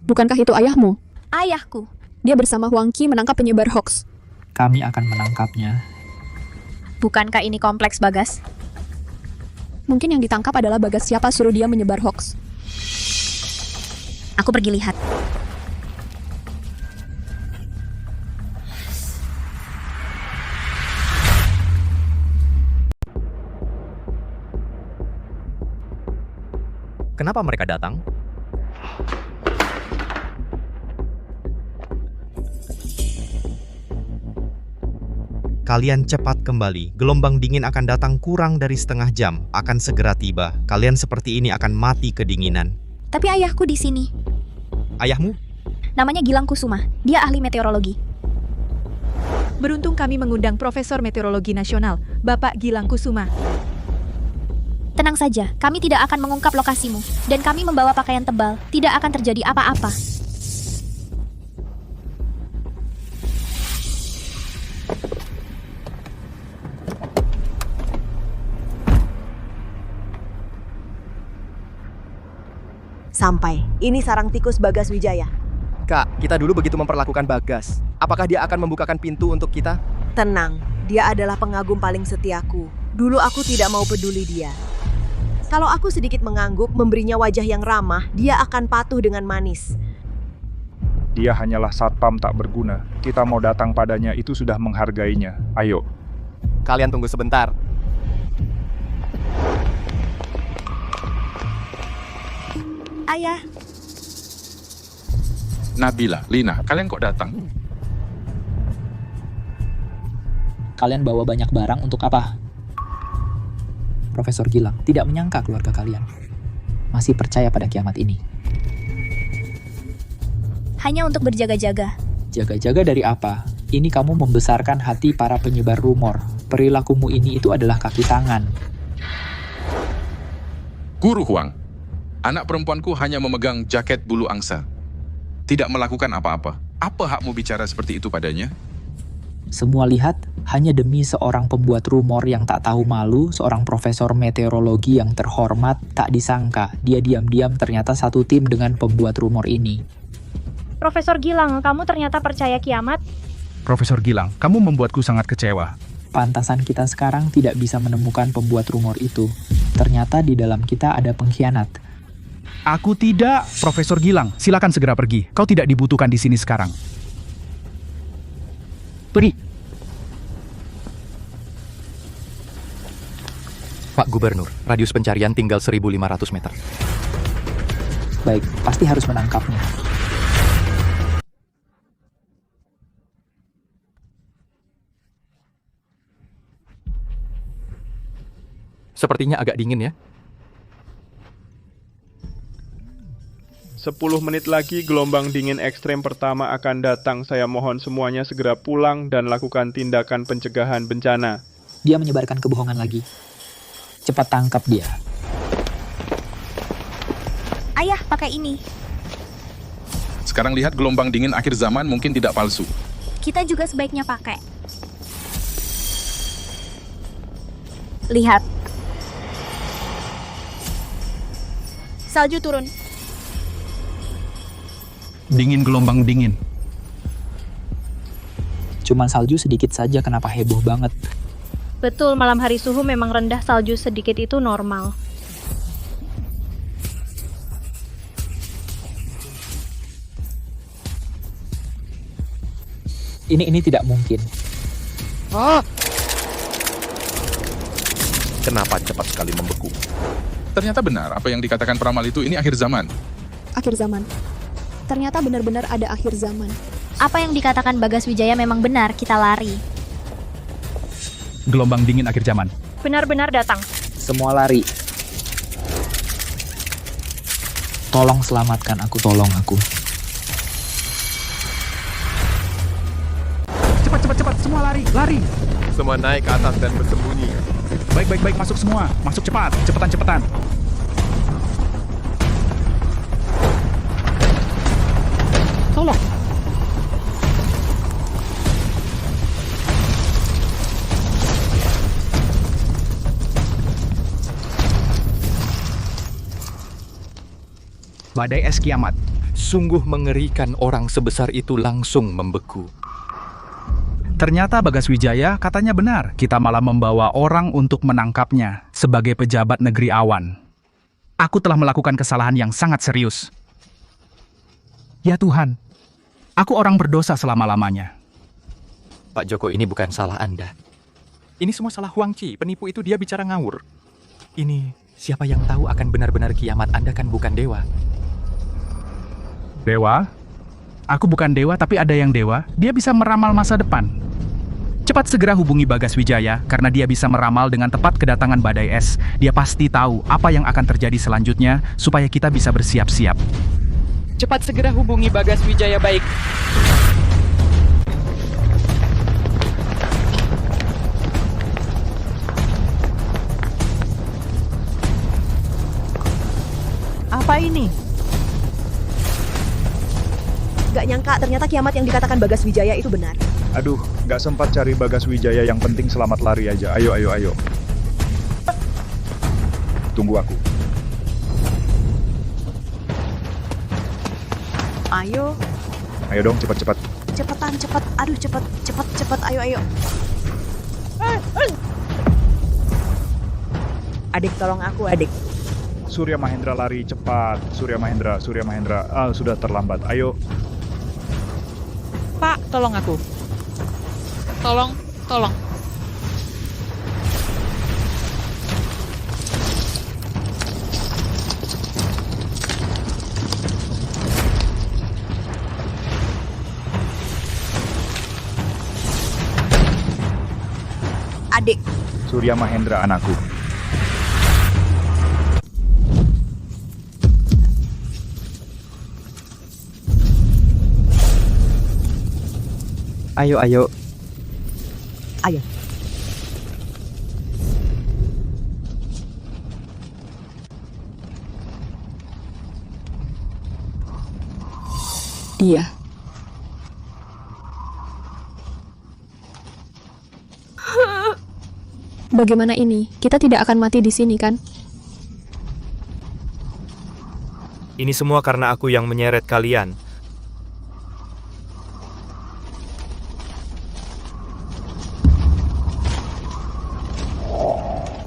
Bukankah itu ayahmu? Ayahku. Dia bersama Huang Qi menangkap penyebar hoax. Kami akan menangkapnya. Bukankah ini kompleks Bagas? Mungkin yang ditangkap adalah Bagas. Siapa suruh dia menyebar hoax? Aku pergi lihat. Kenapa mereka datang? Kalian cepat kembali. Gelombang dingin akan datang kurang dari setengah jam. Akan segera tiba. Kalian seperti ini akan mati kedinginan. Tapi ayahku di sini. Ayahmu? Namanya Gilang Kusuma. Dia ahli meteorologi. Beruntung kami mengundang Profesor Meteorologi Nasional, Bapak Gilang Kusuma. Tenang saja, kami tidak akan mengungkap lokasimu. Dan kami membawa pakaian tebal. Tidak akan terjadi apa-apa. Sampai. Ini sarang tikus Bagas Wijaya. Kak, kita dulu begitu memperlakukan Bagas. Apakah dia akan membukakan pintu untuk kita? Tenang, dia adalah pengagum paling setiaku. Dulu aku tidak mau peduli dia. Kalau aku sedikit mengangguk, memberinya wajah yang ramah, dia akan patuh dengan manis. Dia hanyalah satpam tak berguna. Kita mau datang padanya itu sudah menghargainya. Ayo. Kalian tunggu sebentar. Ayah. Nabila, Lina, kalian kok datang? Kalian bawa banyak barang untuk apa? Profesor Gilang tidak menyangka keluarga kalian masih percaya pada kiamat ini. Hanya untuk berjaga-jaga. Jaga-jaga dari apa? Ini kamu membesarkan hati para penyebar rumor. Perilakumu ini itu adalah kaki tangan. Guru Huang, anak perempuanku hanya memegang jaket bulu angsa. Tidak melakukan apa-apa. Apa hakmu bicara seperti itu padanya? Semua lihat, hanya demi seorang pembuat rumor yang tak tahu malu, seorang profesor meteorologi yang terhormat, tak disangka. Dia diam-diam ternyata satu tim dengan pembuat rumor ini. Profesor Gilang, kamu ternyata percaya kiamat? Profesor Gilang, kamu membuatku sangat kecewa. Pantasan kita sekarang tidak bisa menemukan pembuat rumor itu. Ternyata di dalam kita ada pengkhianat. Aku tidak, Profesor Gilang. Silakan segera pergi. Kau tidak dibutuhkan di sini sekarang. Pergi. Pak Gubernur, radius pencarian tinggal 1.500 meter. Baik, pasti harus menangkapnya. Sepertinya agak dingin ya. 10 menit lagi gelombang dingin ekstrem pertama akan datang. Saya mohon semuanya segera pulang dan lakukan tindakan pencegahan bencana. Dia menyebarkan kebohongan lagi. Cepat tangkap dia. Ayah, pakai ini. Sekarang lihat gelombang dingin akhir zaman mungkin tidak palsu. Kita juga sebaiknya pakai. Lihat. Salju turun. Dingin gelombang dingin. Cuman salju sedikit saja, kenapa heboh banget? Betul, malam hari suhu memang rendah, salju sedikit itu normal. Ini tidak mungkin. Kenapa cepat sekali membeku? Ternyata benar apa yang dikatakan peramal itu, ini akhir zaman. Akhir zaman. Ternyata benar-benar ada akhir zaman. Apa yang dikatakan Bagas Wijaya memang benar, kita lari. Gelombang dingin akhir zaman. Benar-benar datang. Semua lari. Tolong selamatkan aku, tolong aku. Cepat, semua lari, lari. Semua naik ke atas dan bersembunyi. Baik, masuk semua. Masuk cepat, cepetan. Tolong. Badai es kiamat. Sungguh mengerikan, orang sebesar itu langsung membeku. Ternyata Bagas Wijaya katanya benar. Kita malah membawa orang untuk menangkapnya sebagai pejabat negeri awan. Aku telah melakukan kesalahan yang sangat serius. Ya Tuhan, aku orang berdosa selama-lamanya. Pak Joko, ini bukan salah Anda. Ini semua salah Huang Chi, penipu itu dia bicara ngawur. Ini, siapa yang tahu akan benar-benar kiamat, Anda kan bukan dewa. Dewa? Aku bukan dewa, tapi ada yang dewa. Dia bisa meramal masa depan. Cepat segera hubungi Bagas Wijaya, karena dia bisa meramal dengan tepat kedatangan badai es. Dia pasti tahu apa yang akan terjadi selanjutnya, supaya kita bisa bersiap-siap. Cepat segera hubungi Bagas Wijaya, baik. Apa ini? Gak nyangka ternyata kiamat yang dikatakan Bagas Wijaya itu benar. Aduh, gak sempat cari Bagas Wijaya, yang penting selamat lari aja. Ayo. Tunggu aku. Ayo. Ayo dong, cepat. Cepetan, cepat. Aduh, cepat. Ayo. Adik, tolong aku, adik. Surya Mahendra lari cepat. Surya Mahendra. Sudah terlambat. Ayo. tolong aku. Tolong, tolong. Adik, Surya Mahendra anakku. Ayo, ayo. Ayo. Dia. Bagaimana ini? Kita tidak akan mati di sini, kan? Ini semua karena aku yang menyeret kalian.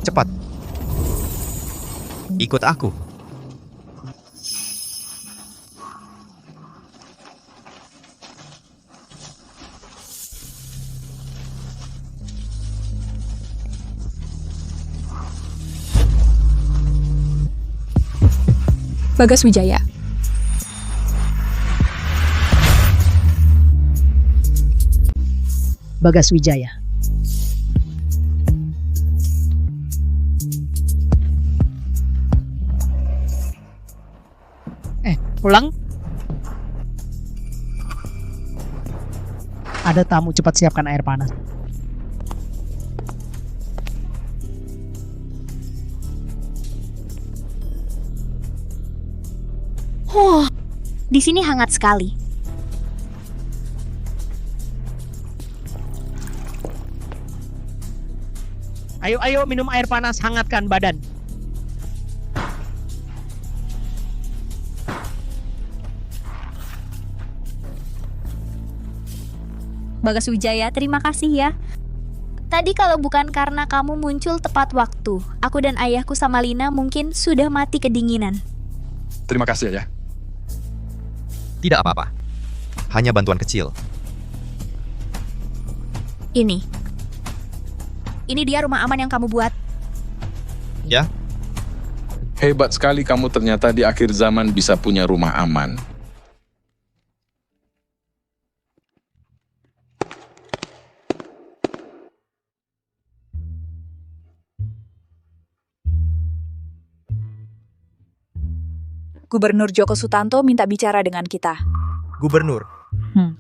Cepat. Ikut aku. Bagas Wijaya. Bagas Wijaya. Pulang. Ada tamu, cepat siapkan air panas. Di sini hangat sekali. Ayo, ayo minum air panas, hangatkan badan. Bagas Wijaya, terima kasih ya. Tadi kalau bukan karena kamu muncul tepat waktu, aku dan ayahku sama Lina mungkin sudah mati kedinginan. Terima kasih ya. Tidak apa-apa. Hanya bantuan kecil. Ini dia rumah aman yang kamu buat. Ya? Hebat sekali kamu ternyata di akhir zaman bisa punya rumah aman. Gubernur Djoko Sutanto minta bicara dengan kita. Gubernur.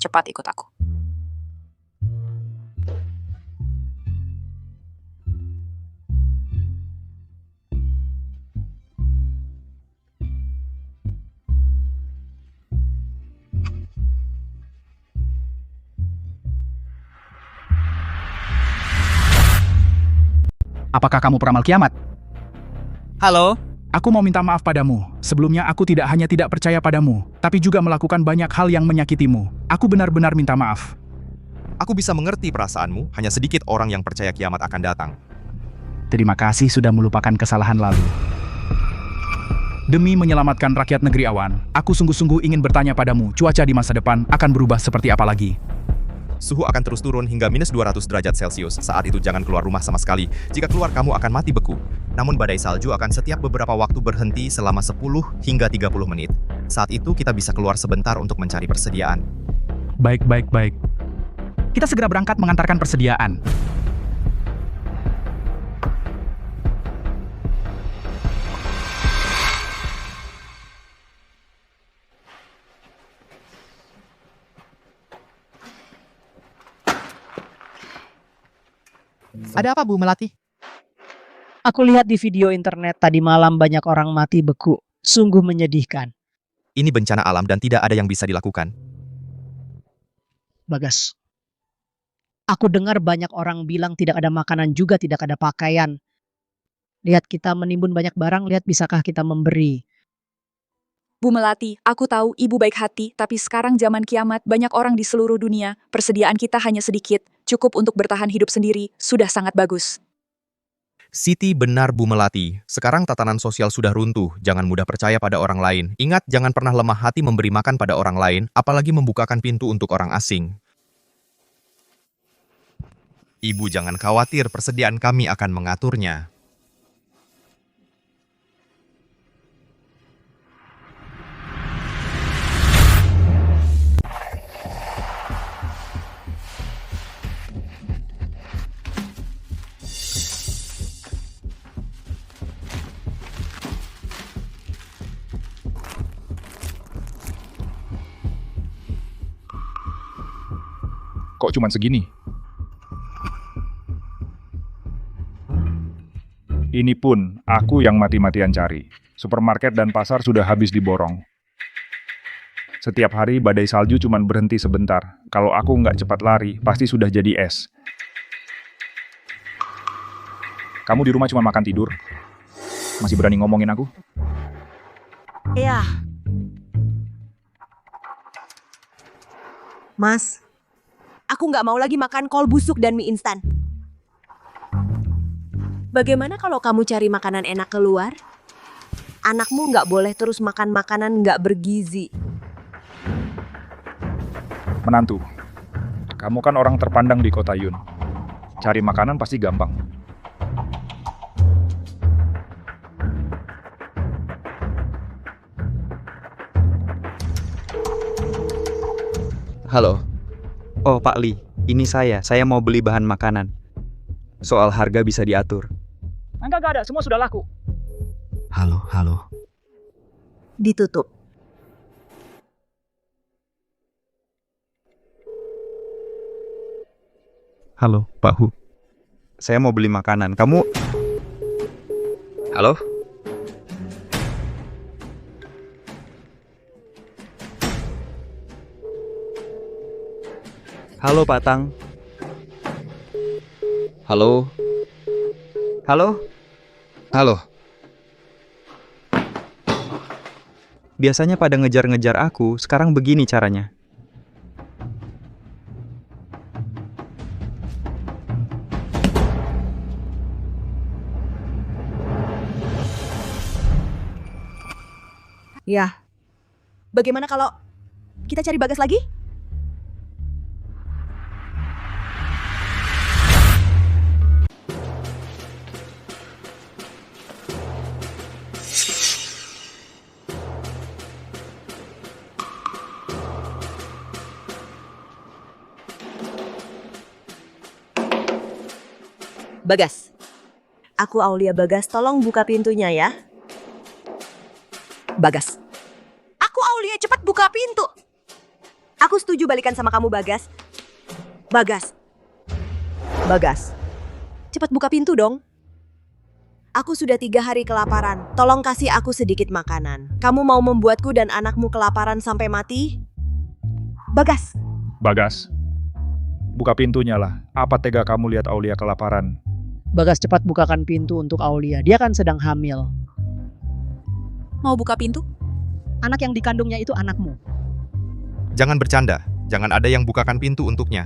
Cepat ikut aku. Apakah kamu peramal kiamat? Halo? Aku mau minta maaf padamu. Sebelumnya aku tidak hanya tidak percaya padamu, tapi juga melakukan banyak hal yang menyakitimu. Aku benar-benar minta maaf. Aku bisa mengerti perasaanmu, hanya sedikit orang yang percaya kiamat akan datang. Terima kasih sudah melupakan kesalahan lalu. Demi menyelamatkan rakyat negeri awan, aku sungguh-sungguh ingin bertanya padamu, cuaca di masa depan akan berubah seperti apa lagi? Suhu akan terus turun hingga minus 200 derajat Celcius. Saat itu jangan keluar rumah sama sekali. Jika keluar kamu akan mati beku. Namun badai salju akan setiap beberapa waktu berhenti selama 10 hingga 30 menit. Saat itu kita bisa keluar sebentar untuk mencari persediaan. Baik. Kita segera berangkat mengantarkan persediaan. Ada apa, Bu Melati? Aku lihat di video internet tadi malam banyak orang mati beku. Sungguh menyedihkan. Ini bencana alam dan tidak ada yang bisa dilakukan. Bagas. Aku dengar banyak orang bilang tidak ada makanan juga tidak ada pakaian. Lihat kita menimbun banyak barang, lihat bisakah kita memberi. Bu Melati, aku tahu ibu baik hati, tapi sekarang zaman kiamat banyak orang di seluruh dunia. Persediaan kita hanya sedikit, cukup untuk bertahan hidup sendiri, sudah sangat bagus. Siti benar Bu Melati, sekarang tatanan sosial sudah runtuh, jangan mudah percaya pada orang lain. Ingat, jangan pernah lemah hati memberi makan pada orang lain, apalagi membukakan pintu untuk orang asing. Ibu jangan khawatir, persediaan kami akan mengaturnya. Kok cuma segini? Ini pun aku yang mati-matian cari. Supermarket dan pasar sudah habis diborong. Setiap hari badai salju cuma berhenti sebentar. Kalau aku nggak cepat lari, pasti sudah jadi es. Kamu di rumah cuma makan tidur? Masih berani ngomongin aku? Ya. Mas, aku nggak mau lagi makan kol busuk dan mie instan. Bagaimana kalau kamu cari makanan enak keluar? Anakmu nggak boleh terus makan makanan nggak bergizi. Menantu, kamu kan orang terpandang di kota Yun. Cari makanan pasti gampang. Halo. Oh, Pak Li. Ini saya. Saya mau beli bahan makanan. Soal harga bisa diatur. Enggak ada. Semua sudah laku. Halo. Ditutup. Halo, Pak Hu. Saya mau beli makanan. Kamu... Halo? Halo, Pak Tang. Halo? Halo? Halo? Biasanya pada ngejar-ngejar aku, sekarang begini caranya. Ya. Bagaimana kalau kita cari Bagas lagi? Bagas. Aku Aulia Bagas, tolong buka pintunya ya. Bagas. Aku Aulia, cepat buka pintu. Aku setuju balikan sama kamu, Bagas. Bagas. Bagas. Cepat buka pintu dong. Aku sudah 3 hari kelaparan. Tolong kasih aku sedikit makanan. Kamu mau membuatku dan anakmu kelaparan sampai mati? Bagas. Bagas. Buka pintunya lah. Apa tega kamu lihat Aulia kelaparan? Bagas, cepat bukakan pintu untuk Aulia. Dia kan sedang hamil. Mau buka pintu? Anak yang dikandungnya itu anakmu. Jangan bercanda. Jangan ada yang bukakan pintu untuknya.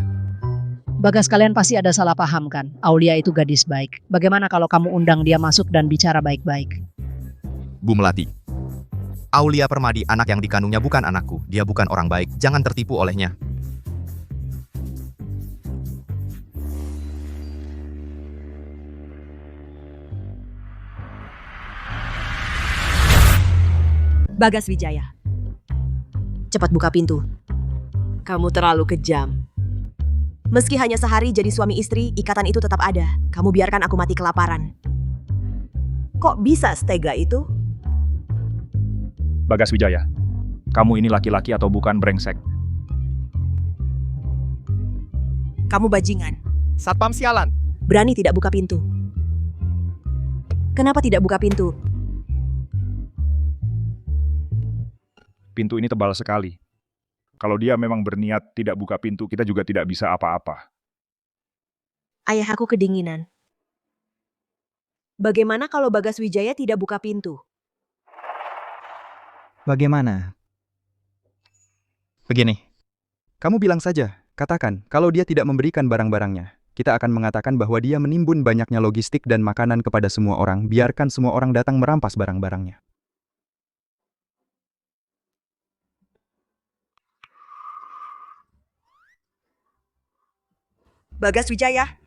Bagas, kalian pasti ada salah paham kan? Aulia itu gadis baik. Bagaimana kalau kamu undang dia masuk dan bicara baik-baik? Bu Melati. Aulia Permadi, anak yang dikandungnya bukan anakku. Dia bukan orang baik. Jangan tertipu olehnya. Bagas Wijaya. Cepat buka pintu. Kamu terlalu kejam. Meski hanya sehari jadi suami istri, ikatan itu tetap ada. Kamu biarkan aku mati kelaparan. Kok bisa setega itu? Bagas Wijaya, kamu ini laki-laki atau bukan brengsek? Kamu bajingan. Satpam sialan. Berani tidak buka pintu. Kenapa tidak buka pintu? Pintu ini tebal sekali. Kalau dia memang berniat tidak buka pintu, kita juga tidak bisa apa-apa. Ayah aku kedinginan. Bagaimana kalau Bagas Wijaya tidak buka pintu? Bagaimana? Begini. Kamu bilang saja, katakan, kalau dia tidak memberikan barang-barangnya. Kita akan mengatakan bahwa dia menimbun banyaknya logistik dan makanan kepada semua orang, biarkan semua orang datang merampas barang-barangnya. Bagas Wijaya,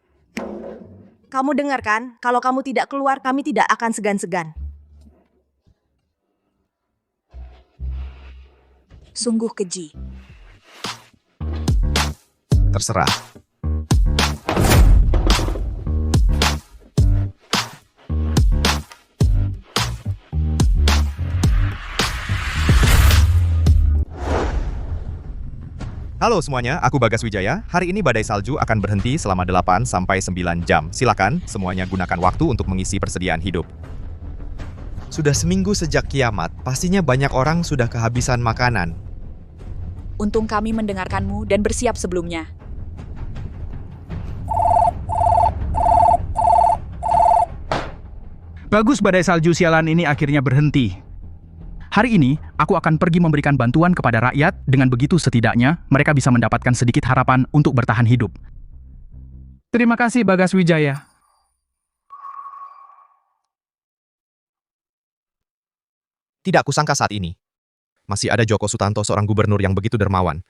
kamu dengar kan? Kalau kamu tidak keluar, kami tidak akan segan-segan. Sungguh keji. Terserah. Halo semuanya, aku Bagas Wijaya. Hari ini badai salju akan berhenti selama 8 sampai 9 jam. Silakan semuanya gunakan waktu untuk mengisi persediaan hidup. Sudah seminggu sejak kiamat, pastinya banyak orang sudah kehabisan makanan. Untung kami mendengarkanmu dan bersiap sebelumnya. Bagus badai salju sialan ini akhirnya berhenti. Hari ini, aku akan pergi memberikan bantuan kepada rakyat. Dengan begitu setidaknya, mereka bisa mendapatkan sedikit harapan untuk bertahan hidup. Terima kasih Bagas Wijaya. Tidak kusangka saat ini. Masih ada Joko Sutanto, seorang gubernur yang begitu dermawan.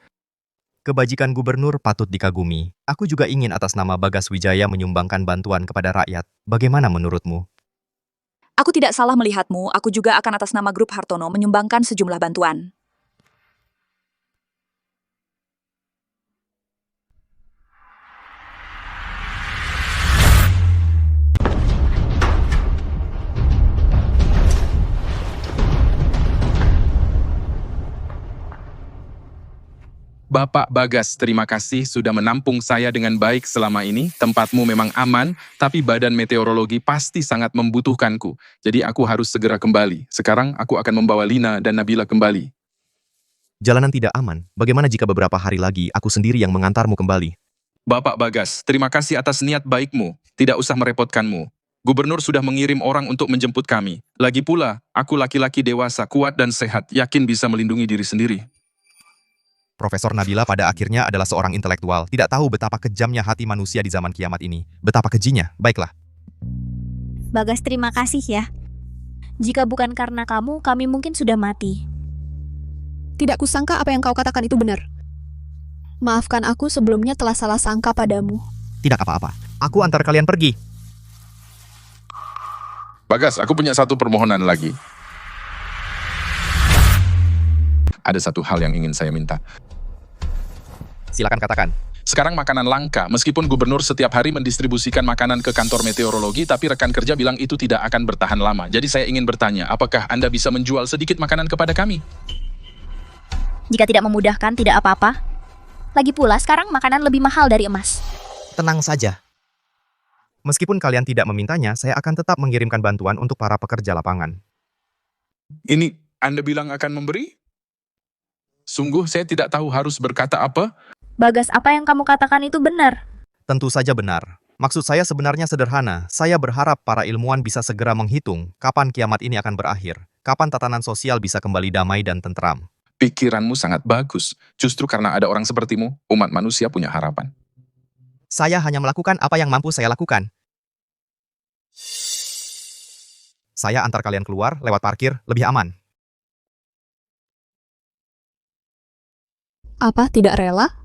Kebajikan gubernur patut dikagumi. Aku juga ingin atas nama Bagas Wijaya menyumbangkan bantuan kepada rakyat. Bagaimana menurutmu? Aku tidak salah melihatmu, aku juga akan atas nama Grup Hartono menyumbangkan sejumlah bantuan. Bapak Bagas, terima kasih sudah menampung saya dengan baik selama ini. Tempatmu memang aman, tapi badan meteorologi pasti sangat membutuhkanku. Jadi aku harus segera kembali. Sekarang aku akan membawa Lina dan Nabila kembali. Jalanan tidak aman. Bagaimana jika beberapa hari lagi aku sendiri yang mengantarmu kembali? Bapak Bagas, terima kasih atas niat baikmu. Tidak usah merepotkanmu. Gubernur sudah mengirim orang untuk menjemput kami. Lagi pula, aku laki-laki dewasa, kuat dan sehat, yakin bisa melindungi diri sendiri. Profesor Nabila pada akhirnya adalah seorang intelektual. Tidak tahu betapa kejamnya hati manusia di zaman kiamat ini. Betapa kejinya. Baiklah. Bagas, terima kasih ya. Jika bukan karena kamu, kami mungkin sudah mati. Tidak kusangka apa yang kau katakan itu benar. Maafkan aku sebelumnya telah salah sangka padamu. Tidak apa-apa. Aku antar kalian pergi. Bagas, aku punya satu permohonan lagi. Ada satu hal yang ingin saya minta. Silakan katakan. Sekarang makanan langka, meskipun gubernur setiap hari mendistribusikan makanan ke kantor meteorologi, tapi rekan kerja bilang itu tidak akan bertahan lama. Jadi saya ingin bertanya, apakah Anda bisa menjual sedikit makanan kepada kami? Jika tidak memudahkan, tidak apa-apa. Lagi pula, sekarang makanan lebih mahal dari emas. Tenang saja. Meskipun kalian tidak memintanya, saya akan tetap mengirimkan bantuan untuk para pekerja lapangan. Ini Anda bilang akan memberi? Sungguh saya tidak tahu harus berkata apa. Bagas, apa yang kamu katakan itu benar. Tentu saja benar. Maksud saya sebenarnya sederhana. Saya berharap para ilmuwan bisa segera menghitung kapan kiamat ini akan berakhir. Kapan tatanan sosial bisa kembali damai dan tentram. Pikiranmu sangat bagus. Justru karena ada orang sepertimu, umat manusia punya harapan. Saya hanya melakukan apa yang mampu saya lakukan. Saya antar kalian keluar lewat parkir, lebih aman. Apa, tidak rela?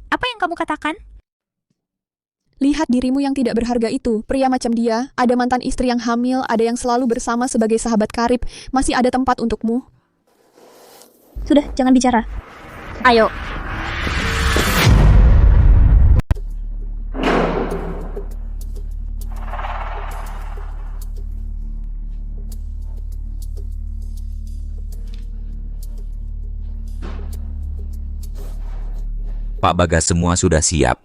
Apa yang kamu katakan? Lihat dirimu yang tidak berharga itu. Pria macam dia, ada mantan istri yang hamil, ada yang selalu bersama sebagai sahabat karib. Masih ada tempat untukmu. Sudah, jangan bicara. Ayo. Pak Bagas, semua sudah siap.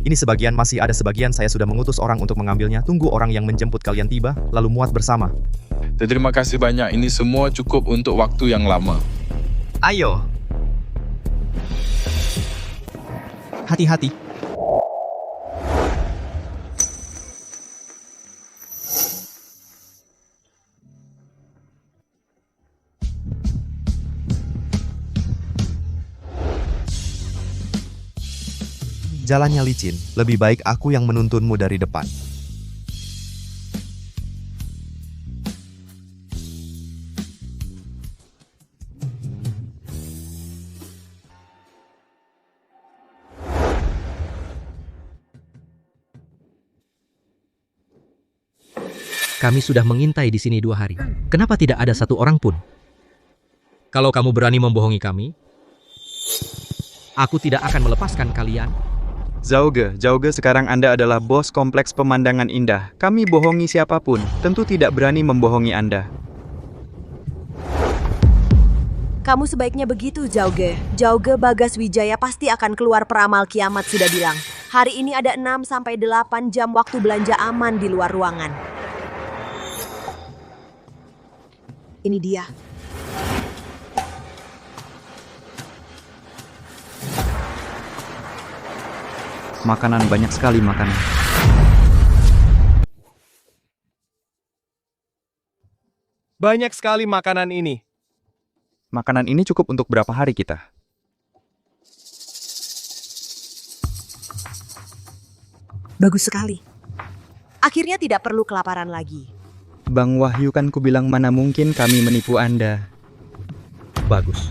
Ini sebagian, masih ada sebagian. Saya sudah mengutus orang untuk mengambilnya. Tunggu orang yang menjemput kalian tiba, lalu muat bersama. Terima kasih banyak. Ini semua cukup untuk waktu yang lama. Ayo. Hati-hati. Jalannya licin, lebih baik aku yang menuntunmu dari depan. Kami sudah mengintai di sini 2 hari. Kenapa tidak ada satu orang pun? Kalau kamu berani membohongi kami, aku tidak akan melepaskan kalian. Zauge sekarang Anda adalah bos kompleks pemandangan indah. Kami bohongi siapapun, tentu tidak berani membohongi Anda. Kamu sebaiknya begitu, Zauge. Zauge Bagas Wijaya pasti akan keluar peramal kiamat sudah bilang. Hari ini ada 6-8 jam waktu belanja aman di luar ruangan. Ini dia. Makanan, banyak sekali makanan. Banyak sekali makanan ini. Makanan ini cukup untuk berapa hari kita? Bagus sekali. Akhirnya tidak perlu kelaparan lagi. Bang Wahyu, kan ku bilang mana mungkin kami menipu Anda. Bagus.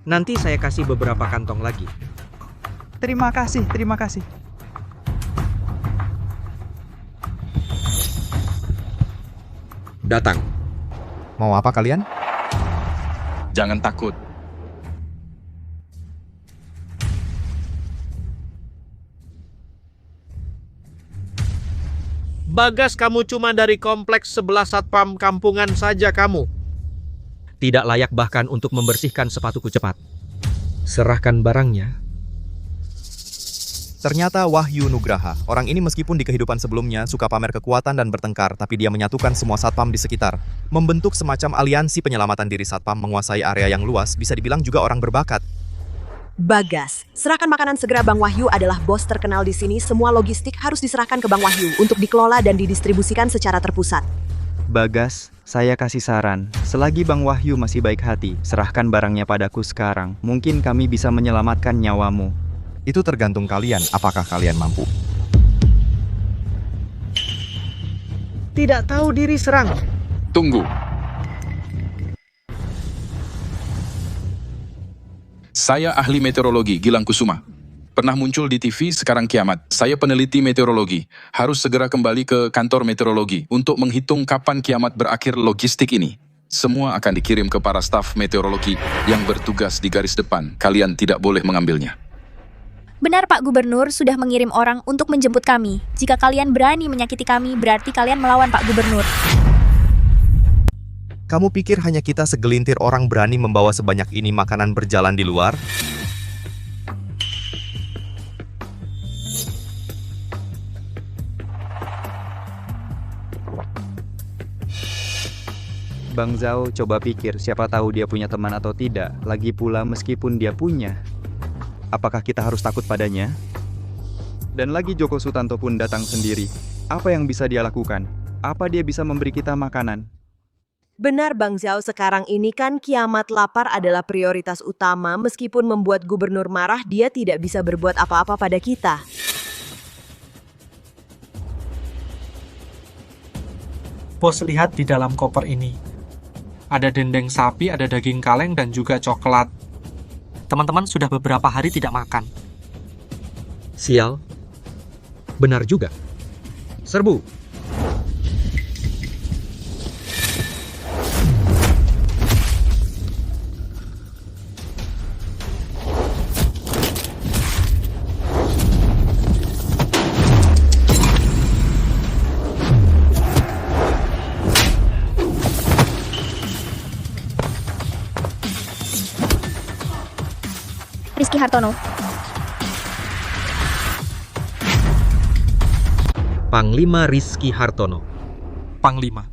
Nanti saya kasih beberapa kantong lagi. Terima kasih, terima kasih. Datang. Mau apa kalian? Jangan takut. Bagas, kamu cuma dari kompleks sebelah satpam kampungan saja kamu. Tidak layak bahkan untuk membersihkan sepatuku cepat. Serahkan barangnya. Ternyata Wahyu Nugraha. Orang ini meskipun di kehidupan sebelumnya suka pamer kekuatan dan bertengkar, tapi dia menyatukan semua satpam di sekitar. Membentuk semacam aliansi penyelamatan diri satpam menguasai area yang luas, bisa dibilang juga orang berbakat. Bagas, serahkan makanan segera. Bang Wahyu adalah bos terkenal di sini. Semua logistik harus diserahkan ke Bang Wahyu untuk dikelola dan didistribusikan secara terpusat. Bagas, saya kasih saran. Selagi Bang Wahyu masih baik hati, serahkan barangnya padaku sekarang. Mungkin kami bisa menyelamatkan nyawamu. Itu tergantung kalian, apakah kalian mampu. Tidak tahu diri serang. Tunggu. Saya ahli meteorologi, Gilang Kusuma. Pernah muncul di TV, sekarang kiamat. Saya peneliti meteorologi. Harus segera kembali ke kantor meteorologi untuk menghitung kapan kiamat berakhir logistik ini. Semua akan dikirim ke para staf meteorologi yang bertugas di garis depan. Kalian tidak boleh mengambilnya. Benar, Pak Gubernur sudah mengirim orang untuk menjemput kami. Jika kalian berani menyakiti kami, berarti kalian melawan Pak Gubernur. Kamu pikir hanya kita segelintir orang berani membawa sebanyak ini makanan berjalan di luar? Bang Zhao, coba pikir siapa tahu dia punya teman atau tidak. Lagi pula meskipun dia punya, apakah kita harus takut padanya? Dan lagi Joko Sutanto pun datang sendiri. Apa yang bisa dia lakukan? Apa dia bisa memberi kita makanan? Benar Bang Zhao, sekarang ini kan kiamat lapar adalah prioritas utama. Meskipun membuat gubernur marah, dia tidak bisa berbuat apa-apa pada kita. Bos, lihat di dalam koper ini. Ada dendeng sapi, ada daging kaleng, dan juga coklat. Teman-teman sudah beberapa hari tidak makan. Sial. Benar juga. Serbu. Rizky Hartono. Panglima Rizky Hartono. Panglima.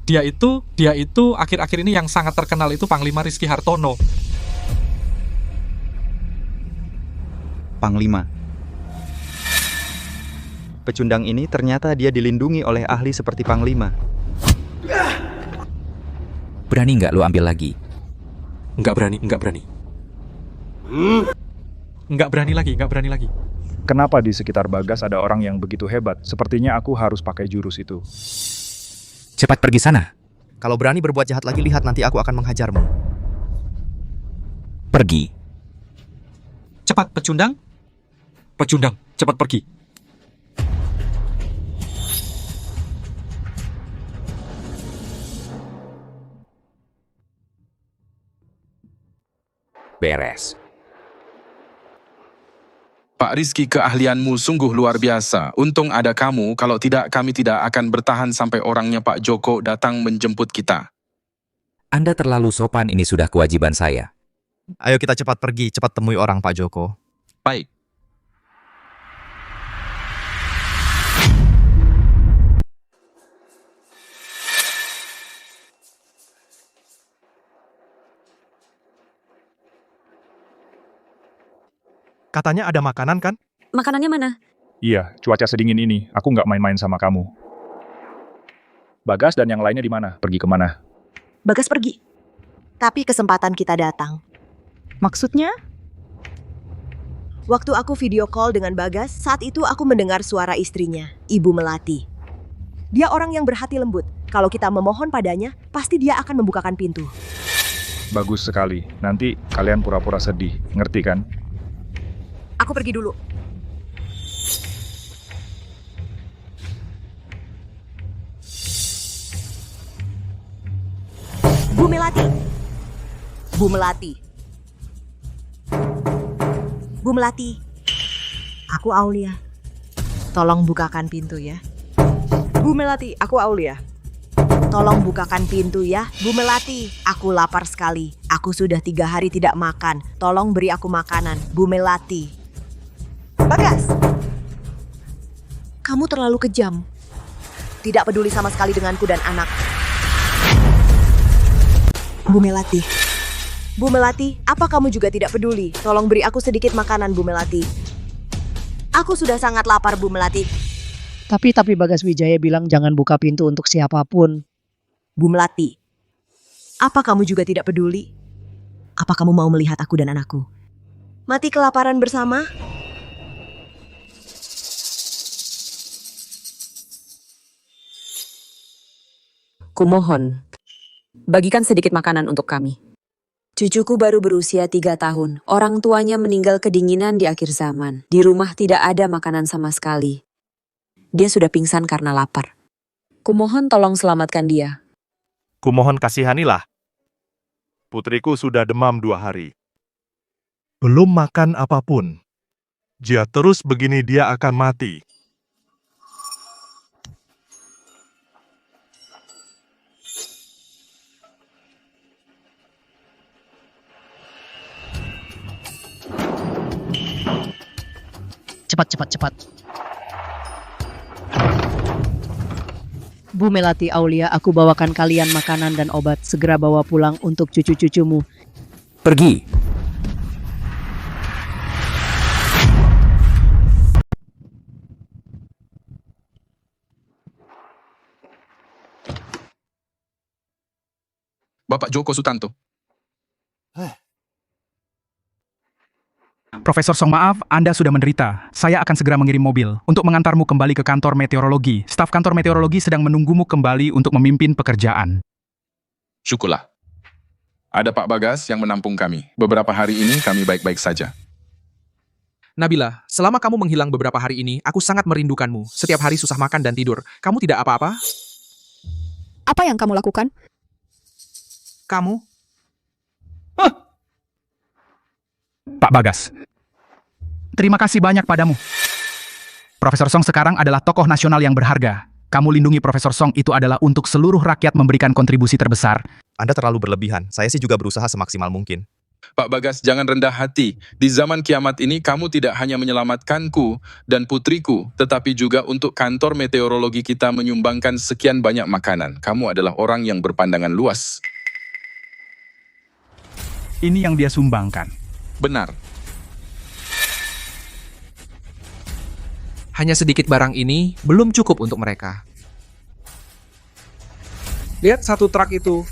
Dia itu akhir-akhir ini yang sangat terkenal itu Panglima Rizky Hartono. Panglima. Pecundang ini ternyata dia dilindungi oleh ahli seperti Panglima. Berani nggak lo ambil lagi? Nggak berani. Nggak berani lagi. Kenapa di sekitar Bagas ada orang yang begitu hebat? Sepertinya aku harus pakai jurus itu. Cepat pergi sana. Kalau berani berbuat jahat lagi, lihat nanti aku akan menghajarmu. Pergi. Cepat, pecundang. Pecundang, cepat pergi. Beres. Pak Rizky, keahlianmu sungguh luar biasa. Untung ada kamu, kalau tidak kami tidak akan bertahan sampai orangnya Pak Joko datang menjemput kita. Anda terlalu sopan, ini sudah kewajiban saya. Ayo kita cepat pergi, cepat temui orang Pak Joko. Baik. Katanya ada makanan kan? Makanannya mana? Iya, cuaca sedingin ini, aku nggak main-main sama kamu. Bagas dan yang lainnya di mana? Pergi kemana? Bagas pergi. Tapi kesempatan kita datang. Maksudnya? Waktu aku video call dengan Bagas, saat itu aku mendengar suara istrinya, Ibu Melati. Dia orang yang berhati lembut. Kalau kita memohon padanya, pasti dia akan membukakan pintu. Bagus sekali. Nanti kalian pura-pura sedih, ngerti kan? Aku pergi dulu. Bu Melati. Bu Melati. Bu Melati. Aku Aulia. Tolong bukakan pintu ya. Bu Melati, aku Aulia. Tolong bukakan pintu ya, Bu Melati. Aku lapar sekali. Aku sudah 3 hari tidak makan. Tolong beri aku makanan, Bu Melati. Bagas! Kamu terlalu kejam. Tidak peduli sama sekali denganku dan anak. Bu Melati. Bu Melati, apa kamu juga tidak peduli? Tolong beri aku sedikit makanan, Bu Melati. Aku sudah sangat lapar, Bu Melati. Tapi Bagas Wijaya bilang jangan buka pintu untuk siapapun. Bu Melati, apa kamu juga tidak peduli? Apa kamu mau melihat aku dan anakku mati kelaparan bersama? Kumohon, bagikan sedikit makanan untuk kami. Cucuku baru berusia 3 tahun. Orang tuanya meninggal kedinginan di akhir zaman. Di rumah tidak ada makanan sama sekali. Dia sudah pingsan karena lapar. Kumohon tolong selamatkan dia. Kumohon kasihanilah. Putriku sudah demam 2 hari. Belum makan apapun. Jika terus begini dia akan mati. Cepat. Bu Melati Aulia, aku bawakan kalian makanan dan obat. Segera bawa pulang untuk cucu-cucumu. Pergi. Bapak Joko Sutanto. Profesor Song, maaf, Anda sudah menderita. Saya akan segera mengirim mobil untuk mengantarmu kembali ke kantor meteorologi. Staf kantor meteorologi sedang menunggumu kembali untuk memimpin pekerjaan. Syukurlah. Ada Pak Bagas yang menampung kami. Beberapa hari ini kami baik-baik saja. Nabila, selama kamu menghilang beberapa hari ini, aku sangat merindukanmu. Setiap hari susah makan dan tidur. Kamu tidak apa-apa? Apa yang kamu lakukan? Kamu? Pak Bagas, terima kasih banyak padamu. Profesor Song sekarang adalah tokoh nasional yang berharga. Kamu lindungi Profesor Song itu adalah untuk seluruh rakyat memberikan kontribusi terbesar. Anda terlalu berlebihan. Saya sih juga berusaha semaksimal mungkin. Pak Bagas, jangan rendah hati. Di zaman kiamat ini, kamu tidak hanya menyelamatkanku dan putriku, tetapi juga untuk kantor meteorologi kita menyumbangkan sekian banyak makanan. Kamu adalah orang yang berpandangan luas. Ini yang dia sumbangkan. Benar. Hanya sedikit barang ini belum cukup untuk mereka. Lihat 1 truk itu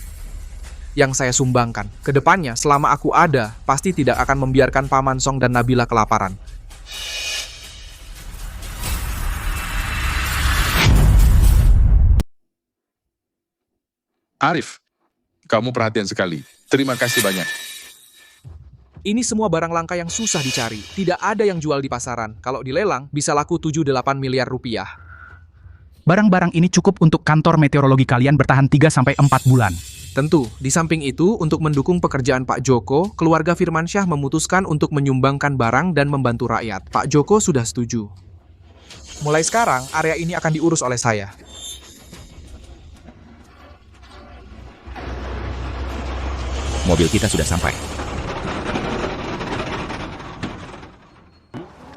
yang saya sumbangkan. Kedepannya, selama aku ada, pasti tidak akan membiarkan Paman Song dan Nabila kelaparan. Arif, kamu perhatian sekali. Terima kasih banyak. Ini semua barang langka yang susah dicari. Tidak ada yang jual di pasaran. Kalau dilelang, bisa laku 7-8 miliar rupiah. Barang-barang ini cukup untuk kantor meteorologi kalian bertahan 3-4 bulan. Tentu, di samping itu, untuk mendukung pekerjaan Pak Joko, keluarga Firmansyah memutuskan untuk menyumbangkan barang dan membantu rakyat. Pak Joko sudah setuju. Mulai sekarang, area ini akan diurus oleh saya. Mobil kita sudah sampai.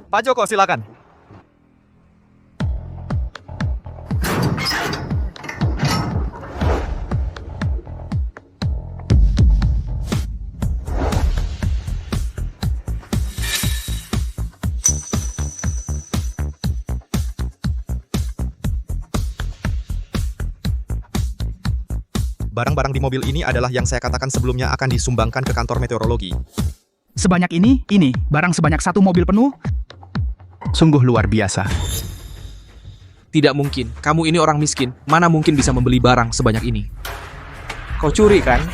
Pak Joko, silakan. Barang-barang di mobil ini adalah yang saya katakan sebelumnya akan disumbangkan ke kantor meteorologi. Sebanyak ini, barang sebanyak 1 mobil penuh. Sungguh luar biasa. Tidak mungkin, kamu ini orang miskin. Mana mungkin bisa membeli barang sebanyak ini? Kau curi kan?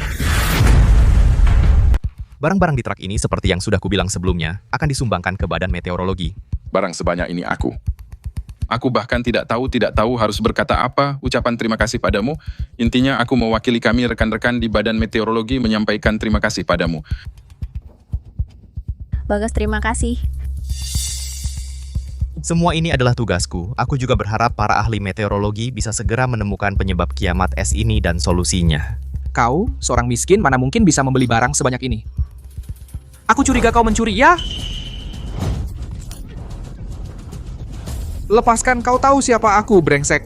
Barang-barang di truk ini seperti yang sudah kubilang sebelumnya, akan disumbangkan ke badan meteorologi. Barang sebanyak ini aku. Aku bahkan tidak tahu harus berkata apa ucapan terima kasih padamu. Intinya aku mewakili kami rekan-rekan di Badan Meteorologi menyampaikan terima kasih padamu. Bagas, terima kasih. Semua ini adalah tugasku. Aku juga berharap para ahli meteorologi bisa segera menemukan penyebab kiamat es ini dan solusinya. Kau, seorang miskin, mana mungkin bisa membeli barang sebanyak ini? Aku curiga kau mencuri, ya? Lepaskan, kau tahu siapa aku, brengsek.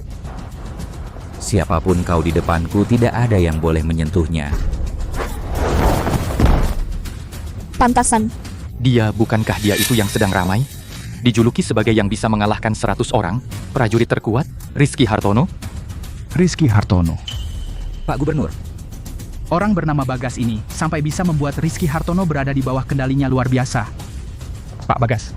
Siapapun kau di depanku, tidak ada yang boleh menyentuhnya. Pantasan. Bukankah dia itu yang sedang ramai? Dijuluki sebagai yang bisa mengalahkan 100 orang, prajurit terkuat, Rizky Hartono? Rizky Hartono. Pak Gubernur, Orang bernama Bagas ini sampai bisa membuat Rizky Hartono berada di bawah kendalinya luar biasa. Pak Bagas,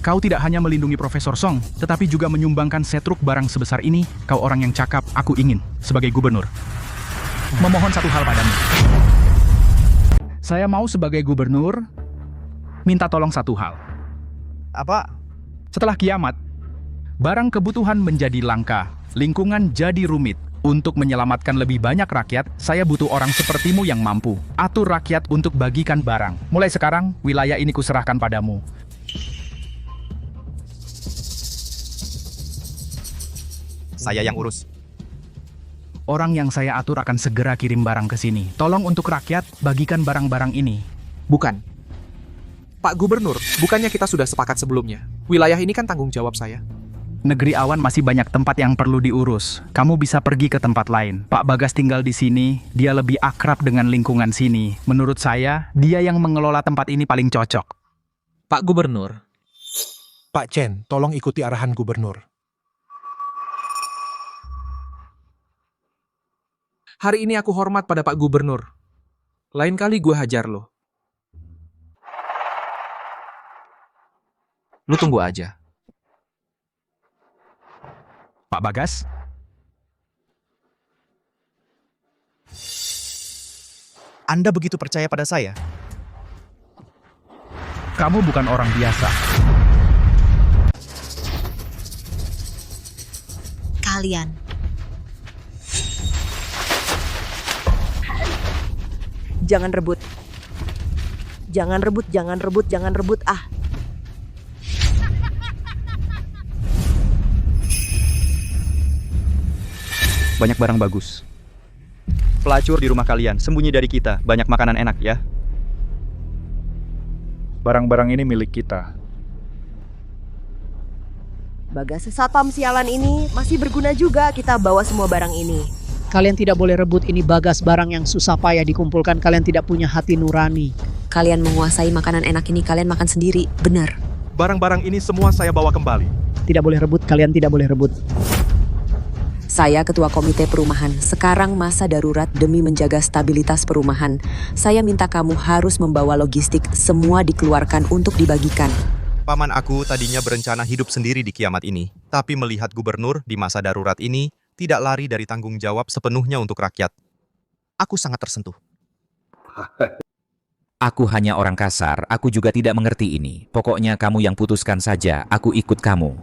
kau tidak hanya melindungi Profesor Song, tetapi juga menyumbangkan setruk barang sebesar ini. Kau orang yang cakap, aku ingin, sebagai gubernur, memohon satu hal padamu. Saya mau sebagai gubernur, minta tolong satu hal. Apa? Setelah kiamat, barang kebutuhan menjadi langka, lingkungan jadi rumit. Untuk menyelamatkan lebih banyak rakyat, saya butuh orang sepertimu yang mampu atur rakyat untuk bagikan barang. Mulai sekarang, wilayah ini kuserahkan padamu. Saya yang urus. Orang yang saya atur akan segera kirim barang ke sini. Tolong untuk rakyat, bagikan barang-barang ini. Bukan. Pak Gubernur, bukannya kita sudah sepakat sebelumnya? Wilayah ini kan tanggung jawab saya. Negeri Awan masih banyak tempat yang perlu diurus. Kamu bisa pergi ke tempat lain. Pak Bagas tinggal di sini, dia lebih akrab dengan lingkungan sini. Menurut saya, dia yang mengelola tempat ini paling cocok. Pak Gubernur. Pak Chen, tolong ikuti arahan Gubernur. Hari ini aku hormat pada Pak Gubernur. Lain kali gue hajar lo. Lu tunggu aja. Pak Bagas? Anda begitu percaya pada saya? Kamu bukan orang biasa. Kalian. Jangan rebut. Jangan rebut, jangan rebut, jangan rebut, ah. Banyak barang bagus. Pelacur di rumah kalian, sembunyi dari kita. Banyak makanan enak ya. Barang-barang ini milik kita. Bagas satpam sialan ini masih berguna juga kita bawa semua barang ini. Kalian tidak boleh rebut, ini Bagas, barang yang susah payah dikumpulkan. Kalian tidak punya hati nurani. Kalian menguasai makanan enak ini, kalian makan sendiri, benar. Barang-barang ini semua saya bawa kembali. Tidak boleh rebut, kalian tidak boleh rebut. Saya ketua komite perumahan. Sekarang masa darurat demi menjaga stabilitas perumahan. Saya minta kamu harus membawa logistik, semua dikeluarkan untuk dibagikan. Paman aku tadinya berencana hidup sendiri di kiamat ini, tapi melihat gubernur di masa darurat ini tidak lari dari tanggung jawab sepenuhnya untuk rakyat. Aku sangat tersentuh. Aku hanya orang kasar, aku juga tidak mengerti ini. Pokoknya kamu yang putuskan saja, aku ikut kamu.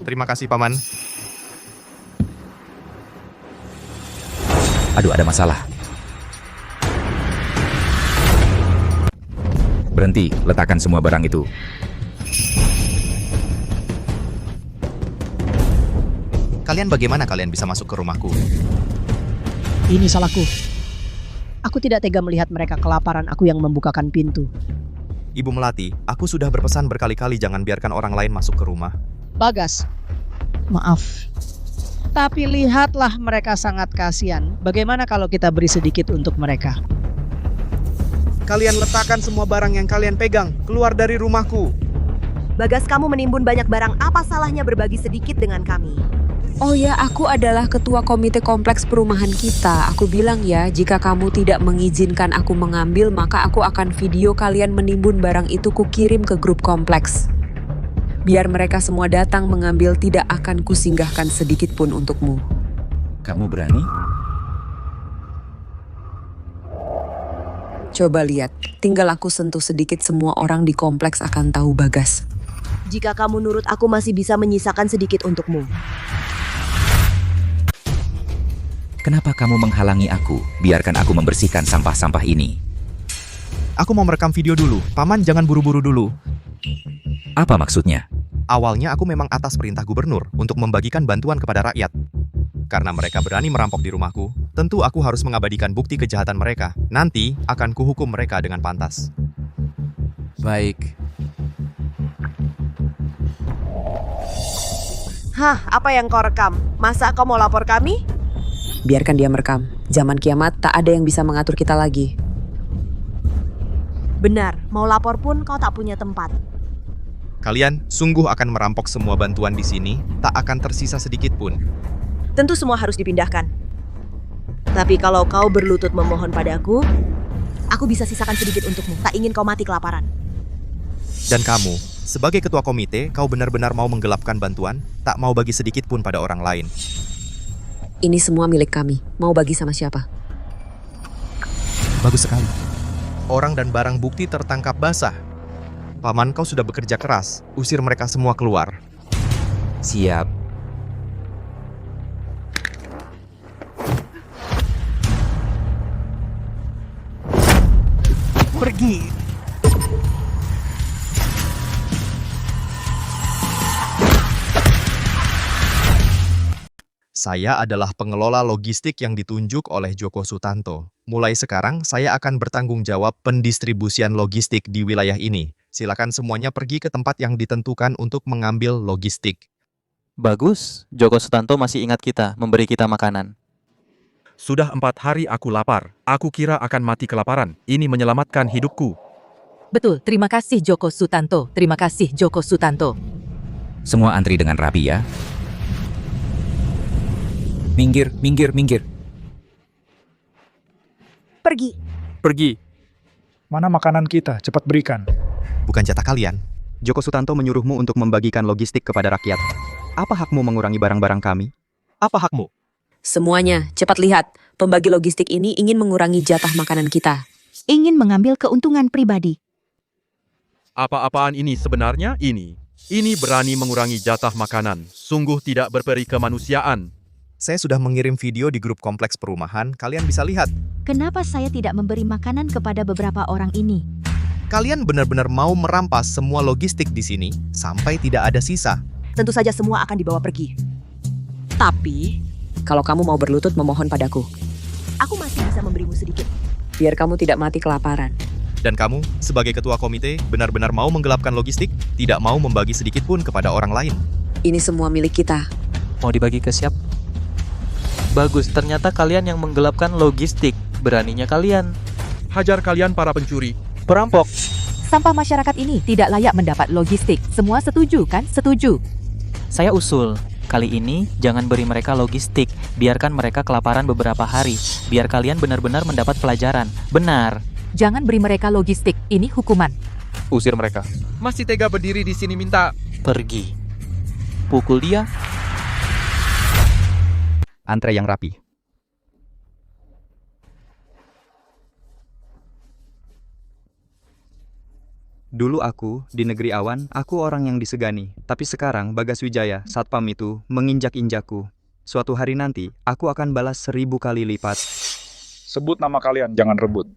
Terima kasih, Paman. Aduh, ada masalah. Berhenti, letakkan semua barang itu. Kalian bagaimana kalian bisa masuk ke rumahku? Ini salahku. Aku tidak tega melihat mereka kelaparan, aku yang membukakan pintu. Ibu Melati, aku sudah berpesan berkali-kali jangan biarkan orang lain masuk ke rumah. Bagas, maaf. Tapi lihatlah mereka sangat kasihan. Bagaimana kalau kita beri sedikit untuk mereka? Kalian letakkan semua barang yang kalian pegang keluar dari rumahku. Bagas, kamu menimbun banyak barang, apa salahnya berbagi sedikit dengan kami? Oh ya, aku adalah ketua komite kompleks perumahan kita. Aku bilang ya, jika kamu tidak mengizinkan aku mengambil, maka aku akan video kalian menimbun barang itu kukirim ke grup kompleks. Biar mereka semua datang mengambil, tidak akan kusinggahkan sedikit pun untukmu. Kamu berani? Coba lihat, tinggal aku sentuh sedikit, semua orang di kompleks akan tahu Bagas. Jika kamu nurut, aku masih bisa menyisakan sedikit untukmu. Kenapa kamu menghalangi aku? Biarkan aku membersihkan sampah-sampah ini. Aku mau merekam video dulu. Paman, jangan buru-buru dulu. Apa maksudnya? Awalnya aku memang atas perintah gubernur untuk membagikan bantuan kepada rakyat. Karena mereka berani merampok di rumahku, tentu aku harus mengabadikan bukti kejahatan mereka. Nanti akan kuhukum mereka dengan pantas. Baik. Hah, apa yang kau rekam? Masa kau mau lapor kami? Biarkan dia merekam. Zaman kiamat tak ada yang bisa mengatur kita lagi. Benar, mau lapor pun kau tak punya tempat. Kalian sungguh akan merampok semua bantuan di sini, tak akan tersisa sedikit pun. Tentu semua harus dipindahkan. Tapi kalau kau berlutut memohon padaku, aku bisa sisakan sedikit untukmu. Tak ingin kau mati kelaparan. Dan kamu, sebagai ketua komite, kau benar-benar mau menggelapkan bantuan, tak mau bagi sedikit pun pada orang lain. Ini semua milik kami. Mau bagi sama siapa? Bagus sekali. Orang dan barang bukti tertangkap basah. Paman, kau sudah bekerja keras. Usir mereka semua keluar. Siap. Pergi. Saya adalah pengelola logistik yang ditunjuk oleh Djoko Sutanto. Mulai sekarang, saya akan bertanggung jawab pendistribusian logistik di wilayah ini. Silakan semuanya pergi ke tempat yang ditentukan untuk mengambil logistik. Bagus, Djoko Sutanto masih ingat kita, memberi kita makanan. Sudah 4 hari aku lapar. Aku kira akan mati kelaparan. Ini menyelamatkan hidupku. Betul, terima kasih Djoko Sutanto. Terima kasih Djoko Sutanto. Semua antri dengan rapi ya. Minggir, minggir, minggir. Pergi. Pergi. Mana makanan kita? Cepat berikan. Bukan jatah kalian. Djoko Sutanto menyuruhmu untuk membagikan logistik kepada rakyat. Apa hakmu mengurangi barang-barang kami? Apa hakmu? Semuanya, cepat lihat. Pembagi logistik ini ingin mengurangi jatah makanan kita. Ingin mengambil keuntungan pribadi. Apa-apaan ini sebenarnya? Ini berani mengurangi jatah makanan. Sungguh tidak berperi kemanusiaan. Saya sudah mengirim video di grup kompleks perumahan, kalian bisa lihat. Kenapa saya tidak memberi makanan kepada beberapa orang ini? Kalian benar-benar mau merampas semua logistik di sini, sampai tidak ada sisa. Tentu saja semua akan dibawa pergi. Tapi, kalau kamu mau berlutut memohon padaku, aku masih bisa memberimu sedikit. Biar kamu tidak mati kelaparan. Dan kamu, sebagai ketua komite, benar-benar mau menggelapkan logistik, tidak mau membagi sedikit pun kepada orang lain. Ini semua milik kita. Mau dibagi ke siapa? Bagus, ternyata kalian yang menggelapkan logistik. Beraninya kalian. Hajar kalian para pencuri. Perampok. Sampah masyarakat ini tidak layak mendapat logistik. Semua setuju kan? Setuju. Saya usul, kali ini jangan beri mereka logistik. Biarkan mereka kelaparan beberapa hari. Biar kalian benar-benar mendapat pelajaran. Benar. Jangan beri mereka logistik. Ini hukuman. Usir mereka. Masih tega berdiri di sini minta. Pergi. Pukul dia. Antre yang rapi. Dulu aku, di negeri awan, aku orang yang disegani. Tapi sekarang Bagas Wijaya, satpam itu, menginjak-injakku. Suatu hari nanti, aku akan balas 1000 kali lipat. Sebut nama kalian, jangan rebut.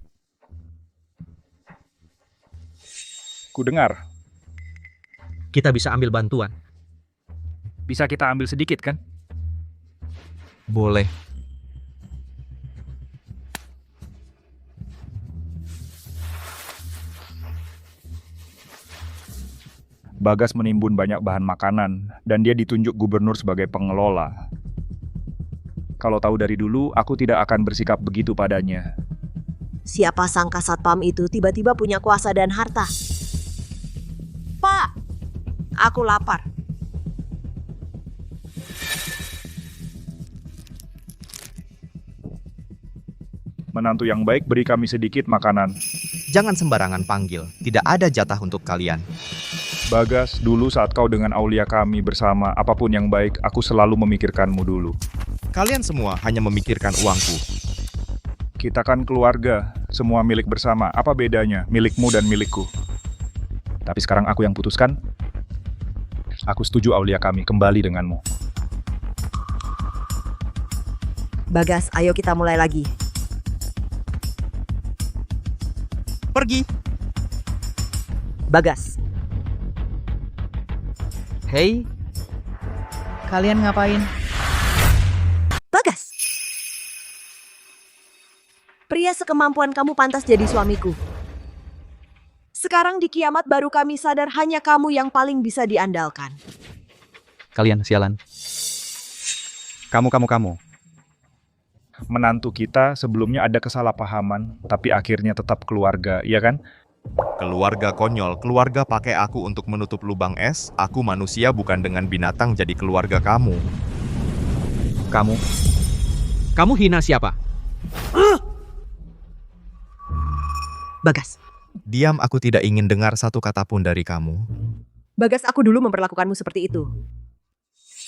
Ku dengar. Kita bisa ambil bantuan. Bisa kita ambil sedikit kan? Boleh. Bagas menimbun banyak bahan makanan, dan dia ditunjuk gubernur sebagai pengelola. Kalau tahu dari dulu, aku tidak akan bersikap begitu padanya. Siapa sangka satpam itu tiba-tiba punya kuasa dan harta. Pak, aku lapar. Menantu yang baik, beri kami sedikit makanan. Jangan sembarangan panggil, tidak ada jatah untuk kalian. Bagas, dulu saat kau dengan Aulia kami bersama, apapun yang baik, aku selalu memikirkanmu dulu. Kalian semua hanya memikirkan uangku. Kita kan keluarga, semua milik bersama. Apa bedanya milikmu dan milikku? Tapi sekarang aku yang putuskan. Aku setuju Aulia kami kembali denganmu. Bagas, ayo kita mulai lagi. Pergi. Bagas. Hei, kalian ngapain? Bagas. Pria sekemampuan kamu pantas jadi suamiku. Sekarang di kiamat baru kami sadar hanya kamu yang paling bisa diandalkan. Kalian sialan. Kamu. Menantu kita sebelumnya ada kesalahpahaman, tapi akhirnya tetap keluarga, iya kan? Keluarga konyol, keluarga pakai aku untuk menutup lubang es. Aku manusia bukan dengan binatang jadi keluarga kamu. Kamu hina siapa? Bagas. Diam, aku tidak ingin dengar satu kata pun dari kamu. Bagas, aku dulu memperlakukanmu seperti itu.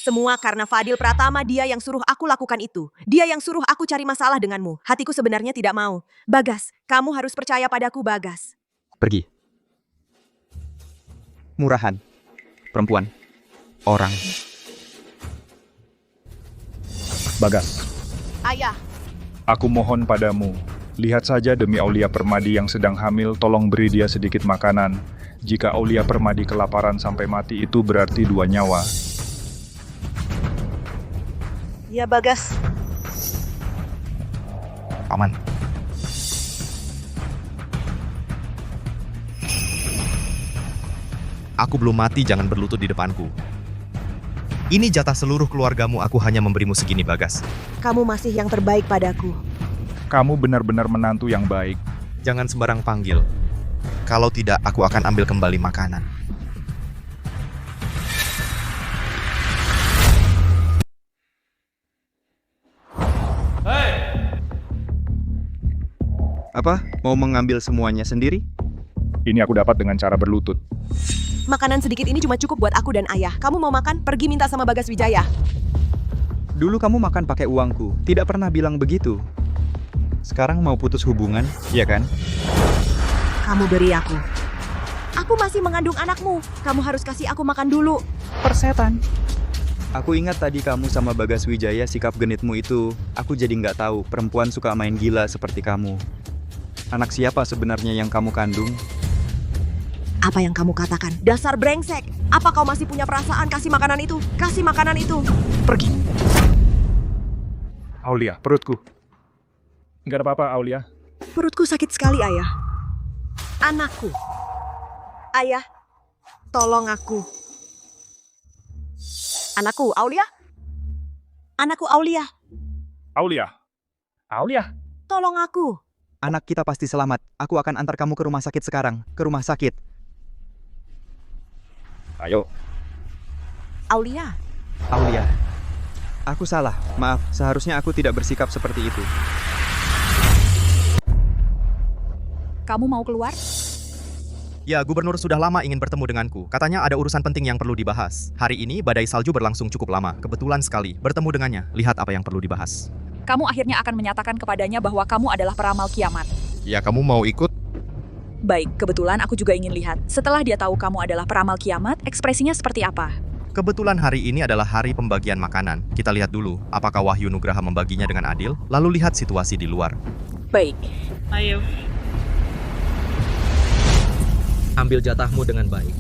Semua karena Fadil Pratama, dia yang suruh aku lakukan itu. Dia yang suruh aku cari masalah denganmu. Hatiku sebenarnya tidak mau. Bagas, kamu harus percaya padaku, Bagas. Pergi. Murahan. Perempuan. Orang. Bagas, Ayah. aku mohon padamu. Lihat saja demi Aulia Permadi yang sedang hamil, tolong beri dia sedikit makanan. Jika Aulia Permadi kelaparan sampai mati, itu berarti 2 nyawa. Ya, Bagas. Paman. Aku belum mati, jangan berlutut di depanku. Ini jatah seluruh keluargamu, aku hanya memberimu segini, Bagas. Kamu masih yang terbaik padaku. Kamu benar-benar menantu yang baik. Jangan sembarang panggil. Kalau tidak, aku akan ambil kembali makanan. Apa? Mau mengambil semuanya sendiri? Ini aku dapat dengan cara berlutut. Makanan sedikit ini cuma cukup buat aku dan ayah. Kamu mau makan? Pergi minta sama Bagas Wijaya. Dulu kamu makan pakai uangku, tidak pernah bilang begitu. Sekarang mau putus hubungan, iya kan? Kamu beri aku. Aku masih mengandung anakmu. Kamu harus kasih aku makan dulu. Persetan. Aku ingat tadi kamu sama Bagas Wijaya sikap genitmu itu. Aku jadi nggak tahu perempuan suka main gila seperti kamu. Anak siapa sebenarnya yang kamu kandung? Apa yang kamu katakan? Dasar brengsek. Apa kau masih punya perasaan? Kasih makanan itu. Kasih makanan itu. Pergi. Aulia, perutku. Nggak ada apa-apa, Aulia. Perutku sakit sekali, ayah. Anakku. Ayah, tolong aku. Anakku, Aulia. Anakku, Aulia. Aulia. Aulia. Tolong aku. Anak kita pasti selamat. Aku akan antar kamu ke rumah sakit sekarang. Ke rumah sakit. Ayo. Aulia. Aulia. Aku salah. Maaf, seharusnya aku tidak bersikap seperti itu. Kamu mau keluar? Ya, gubernur sudah lama ingin bertemu denganku. Katanya ada urusan penting yang perlu dibahas. Hari ini badai salju berlangsung cukup lama. Kebetulan sekali bertemu dengannya. Lihat apa yang perlu dibahas. Kamu akhirnya akan menyatakan kepadanya bahwa kamu adalah peramal kiamat. Ya, kamu mau ikut? Baik, kebetulan aku juga ingin lihat. Setelah dia tahu kamu adalah peramal kiamat, ekspresinya seperti apa? Kebetulan hari ini adalah hari pembagian makanan. Kita lihat dulu, apakah Wahyu Nugraha membaginya dengan adil? Lalu lihat situasi di luar. Baik. Ayo. Ambil jatahmu dengan baik.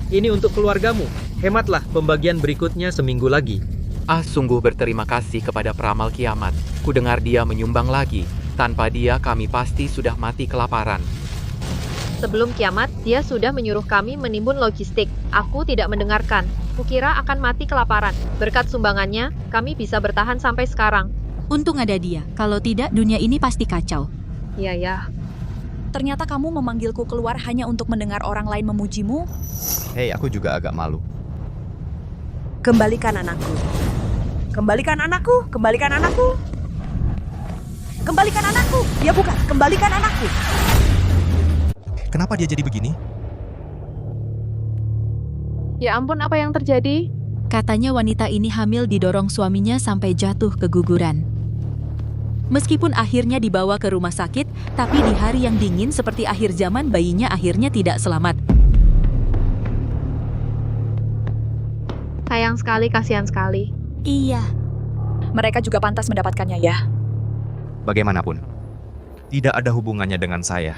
Ini untuk keluargamu. Hematlah pembagian berikutnya seminggu lagi. Sungguh berterima kasih kepada peramal kiamat. Ku dengar dia menyumbang lagi. Tanpa dia kami pasti sudah mati kelaparan. Sebelum kiamat, dia sudah menyuruh kami menimbun logistik. Aku tidak mendengarkan. Kukira akan mati kelaparan. Berkat sumbangannya, kami bisa bertahan sampai sekarang. Untung ada dia. Kalau tidak, dunia ini pasti kacau. Iya ya. Ternyata kamu memanggilku keluar hanya untuk mendengar orang lain memujimu? Hei, aku juga agak malu. Kembalikan anakku. Kembalikan anakku. Kembalikan anakku. Kembalikan anakku. Dia bukan. Kembalikan anakku. Kenapa dia jadi begini? Ya ampun, apa yang terjadi? Katanya wanita ini hamil didorong suaminya sampai jatuh keguguran. Meskipun akhirnya dibawa ke rumah sakit, tapi di hari yang dingin seperti akhir zaman bayinya akhirnya tidak selamat. Sayang sekali, kasihan sekali. Iya. Mereka juga pantas mendapatkannya ya. Bagaimanapun, tidak ada hubungannya dengan saya.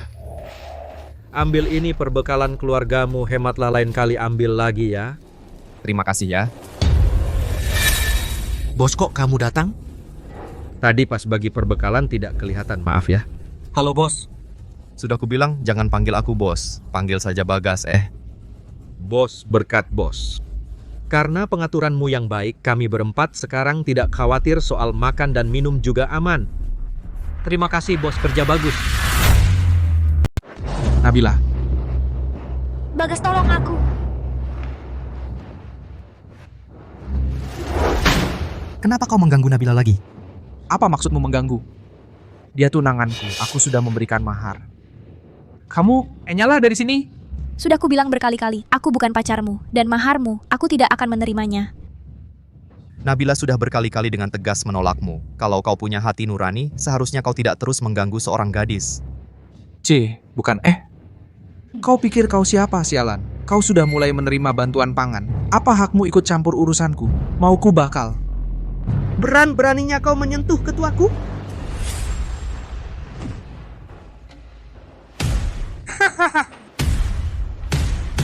Ambil ini perbekalan keluargamu, hematlah lain kali ambil lagi ya. Terima kasih ya. Bos, kok kamu datang? Tadi pas bagi perbekalan tidak kelihatan, maaf ya. Halo bos. Sudah kubilang jangan panggil aku bos, panggil saja Bagas Bos berkat bos. Karena pengaturanmu yang baik, kami berempat sekarang tidak khawatir soal makan dan minum juga aman. Terima kasih bos, kerja bagus. Nabila. Bagas, tolong aku. Kenapa kau mengganggu Nabila lagi? Apa maksudmu mengganggu? Dia tunanganku, aku sudah memberikan mahar. Kamu, nyala dari sini. Sudah ku bilang berkali-kali, aku bukan pacarmu, dan maharmu, aku tidak akan menerimanya. Nabila sudah berkali-kali dengan tegas menolakmu. Kalau kau punya hati nurani, seharusnya kau tidak terus mengganggu seorang gadis. Bukan Kau pikir kau siapa, sialan? Kau sudah mulai menerima bantuan pangan. Apa hakmu ikut campur urusanku? Mau ku bakal. Beraninya kau menyentuh ketuaku?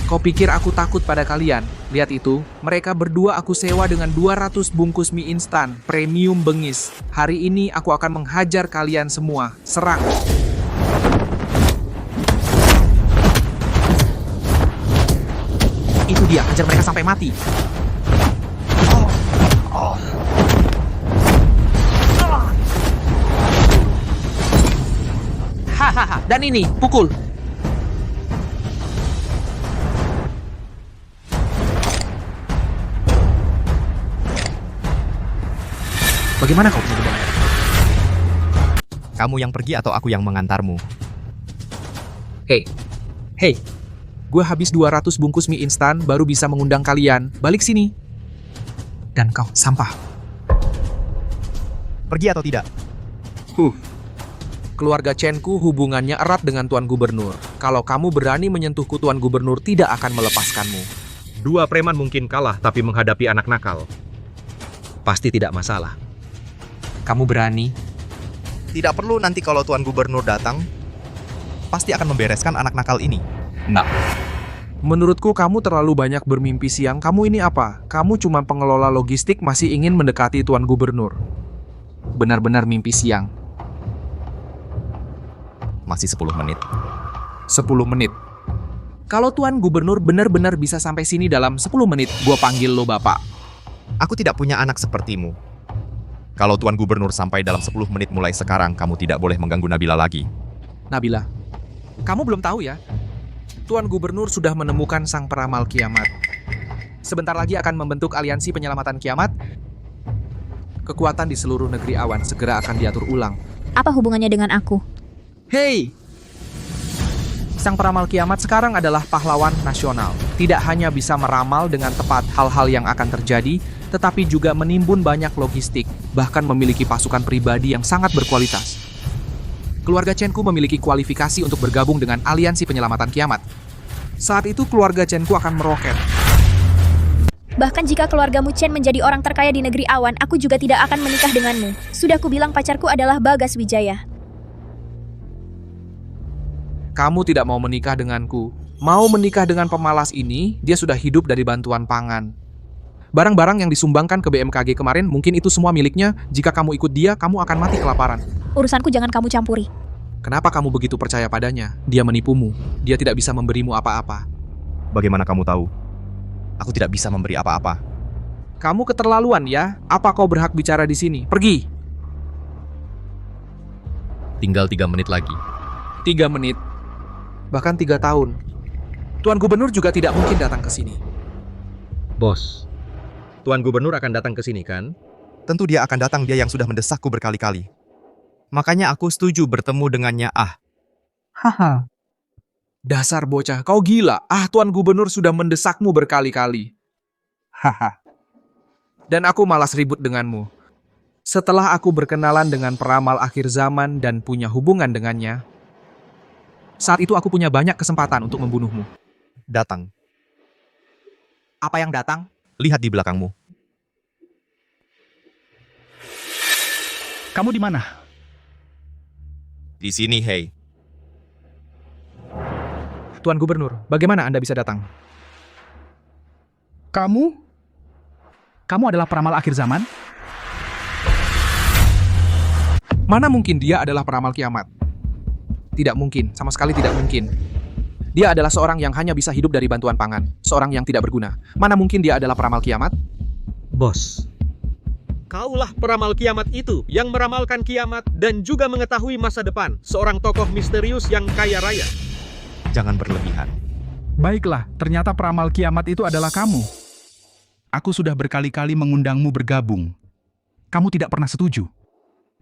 Kau pikir aku takut pada kalian? Lihat itu, mereka berdua aku sewa dengan 200 bungkus mie instan, premium bengis. Hari ini aku akan menghajar kalian semua. Serang! Itu dia, hajar mereka sampai mati. Hahaha, dan ini, pukul. Bagaimana kau punya beban? Kamu yang pergi atau aku yang mengantarmu? Hei, gue habis 200 bungkus mie instan baru bisa mengundang kalian. Balik sini. Dan kau, sampah. Pergi atau tidak? Keluarga Chenku hubungannya erat dengan Tuan Gubernur. Kalau kamu berani menyentuhku, Tuan Gubernur tidak akan melepaskanmu. 2 preman mungkin kalah, tapi menghadapi anak nakal pasti tidak masalah. Kamu berani? Tidak perlu, nanti kalau Tuan Gubernur datang, pasti akan membereskan anak nakal ini. Nah. Menurutku kamu terlalu banyak bermimpi siang. Kamu ini apa? Kamu cuma pengelola logistik masih ingin mendekati Tuan Gubernur. Benar-benar mimpi siang. Masih 10 menit. 10 menit. Kalau Tuan Gubernur benar-benar bisa sampai sini dalam 10 menit, gua panggil lo Bapak. Aku tidak punya anak sepertimu. Kalau Tuan Gubernur sampai dalam 10 menit mulai sekarang, kamu tidak boleh mengganggu Nabila lagi. Nabila, kamu belum tahu ya? Tuan Gubernur sudah menemukan sang peramal kiamat. Sebentar lagi akan membentuk aliansi penyelamatan kiamat. Kekuatan di seluruh negeri awan segera akan diatur ulang. Apa hubungannya dengan aku? Hei! Sang peramal kiamat sekarang adalah pahlawan nasional. Tidak hanya bisa meramal dengan tepat hal-hal yang akan terjadi, tetapi juga menimbun banyak logistik, bahkan memiliki pasukan pribadi yang sangat berkualitas. Keluarga Chenku memiliki kualifikasi untuk bergabung dengan aliansi penyelamatan kiamat. Saat itu keluarga Chenku akan meroket. Bahkan jika keluargamu Chen menjadi orang terkaya di negeri awan, aku juga tidak akan menikah denganmu. Sudah kubilang pacarku adalah Bagas Wijaya. Kamu tidak mau menikah denganku. Mau menikah dengan pemalas ini, dia sudah hidup dari bantuan pangan. Barang-barang yang disumbangkan ke BMKG kemarin, mungkin itu semua miliknya. Jika kamu ikut dia, kamu akan mati kelaparan. Urusanku jangan kamu campuri. Kenapa kamu begitu percaya padanya? Dia menipumu. Dia tidak bisa memberimu apa-apa. Bagaimana kamu tahu? Aku tidak bisa memberi apa-apa. Kamu keterlaluan ya? Apa kau berhak bicara di sini? Pergi! Tinggal 3 menit lagi. 3 menit. Bahkan 3 tahun. Tuan Gubernur juga tidak mungkin datang ke sini. Bos, Tuan Gubernur akan datang ke sini kan? Tentu dia akan datang, dia yang sudah mendesakku berkali-kali. Makanya aku setuju bertemu dengannya. Haha. Dasar bocah, kau gila. Tuan Gubernur sudah mendesakmu berkali-kali. Haha. Dan aku malas ribut denganmu. Setelah aku berkenalan dengan peramal akhir zaman dan punya hubungan dengannya, saat itu aku punya banyak kesempatan untuk membunuhmu. Datang. Apa yang datang? Lihat di belakangmu. Kamu di mana? Di sini, Hei. Tuan Gubernur, bagaimana Anda bisa datang? Kamu adalah peramal akhir zaman? Mana mungkin dia adalah peramal kiamat? Tidak mungkin, sama sekali tidak mungkin. Dia adalah seorang yang hanya bisa hidup dari bantuan pangan, seorang yang tidak berguna. Mana mungkin dia adalah peramal kiamat? Bos, kaulah peramal kiamat itu yang meramalkan kiamat dan juga mengetahui masa depan, seorang tokoh misterius yang kaya raya. Jangan berlebihan. Baiklah, ternyata peramal kiamat itu adalah kamu. Aku sudah berkali-kali mengundangmu bergabung. Kamu tidak pernah setuju.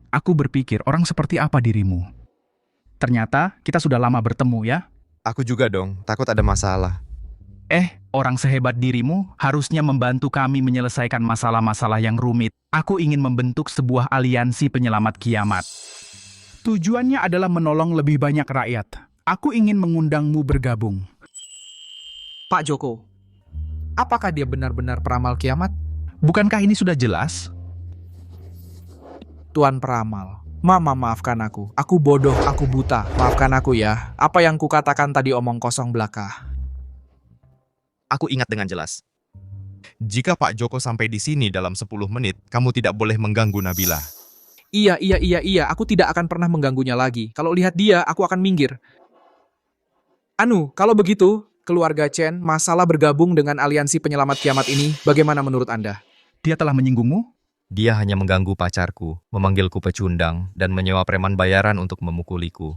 Aku berpikir orang seperti apa dirimu. Ternyata kita sudah lama bertemu ya. Aku juga dong, takut ada masalah. Orang sehebat dirimu harusnya membantu kami menyelesaikan masalah-masalah yang rumit. Aku ingin membentuk sebuah aliansi penyelamat kiamat. Tujuannya adalah menolong lebih banyak rakyat. Aku ingin mengundangmu bergabung. Pak Joko, apakah dia benar-benar peramal kiamat? Bukankah ini sudah jelas? Tuan peramal, maafkan aku. Aku bodoh, aku buta. Maafkan aku ya. Apa yang kukatakan tadi omong kosong belaka. Aku ingat dengan jelas. Jika Pak Joko sampai di sini dalam 10 menit, kamu tidak boleh mengganggu Nabila. Iya. Aku tidak akan pernah mengganggunya lagi. Kalau lihat dia, aku akan minggir. Kalau begitu, keluarga Chen, masalah bergabung dengan aliansi penyelamat kiamat ini, bagaimana menurut Anda? Dia telah menyinggungmu? Dia hanya mengganggu pacarku, memanggilku pecundang, dan menyewa preman bayaran untuk memukuliku.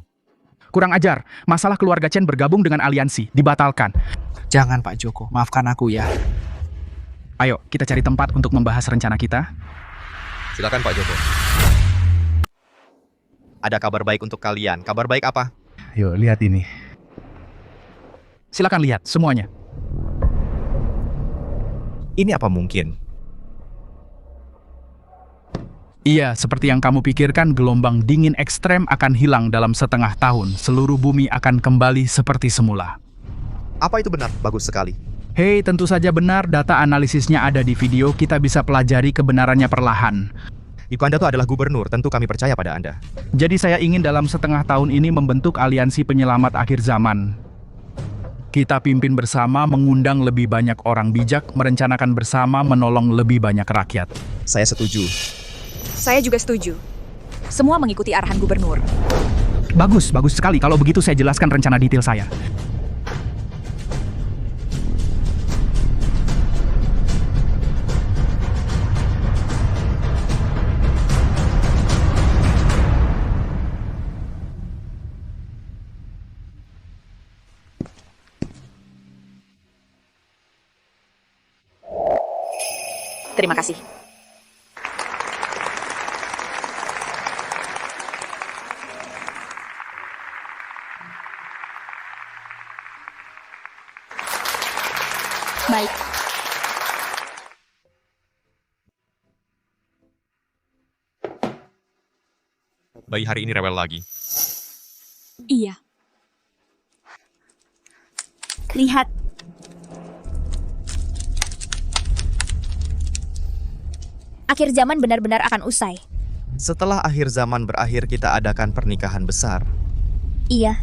Kurang ajar. Masalah keluarga Chen bergabung dengan aliansi. Dibatalkan. Jangan Pak Joko, maafkan aku ya. Ayo, kita cari tempat untuk membahas rencana kita. Silakan Pak Joko. Ada kabar baik untuk kalian. Kabar baik apa? Yuk, lihat ini. Silakan lihat semuanya. Ini apa mungkin? Iya, seperti yang kamu pikirkan, gelombang dingin ekstrem akan hilang dalam setengah tahun. Seluruh bumi akan kembali seperti semula. Apa itu benar? Bagus sekali. Hei, tentu saja benar. Data analisisnya ada di video. Kita bisa pelajari kebenarannya perlahan. Ibu Anda itu adalah gubernur. Tentu kami percaya pada Anda. Jadi saya ingin dalam setengah tahun ini membentuk aliansi penyelamat akhir zaman. Kita pimpin bersama, mengundang lebih banyak orang bijak, merencanakan bersama, menolong lebih banyak rakyat. Saya setuju. Saya juga setuju. Semua mengikuti arahan gubernur. Bagus sekali. Kalau begitu saya jelaskan rencana detail saya. Terima kasih. Baik. Bayi hari ini rewel lagi. Iya. Lihat. Akhir zaman benar-benar akan usai. Setelah akhir zaman berakhir kita adakan pernikahan besar. Iya,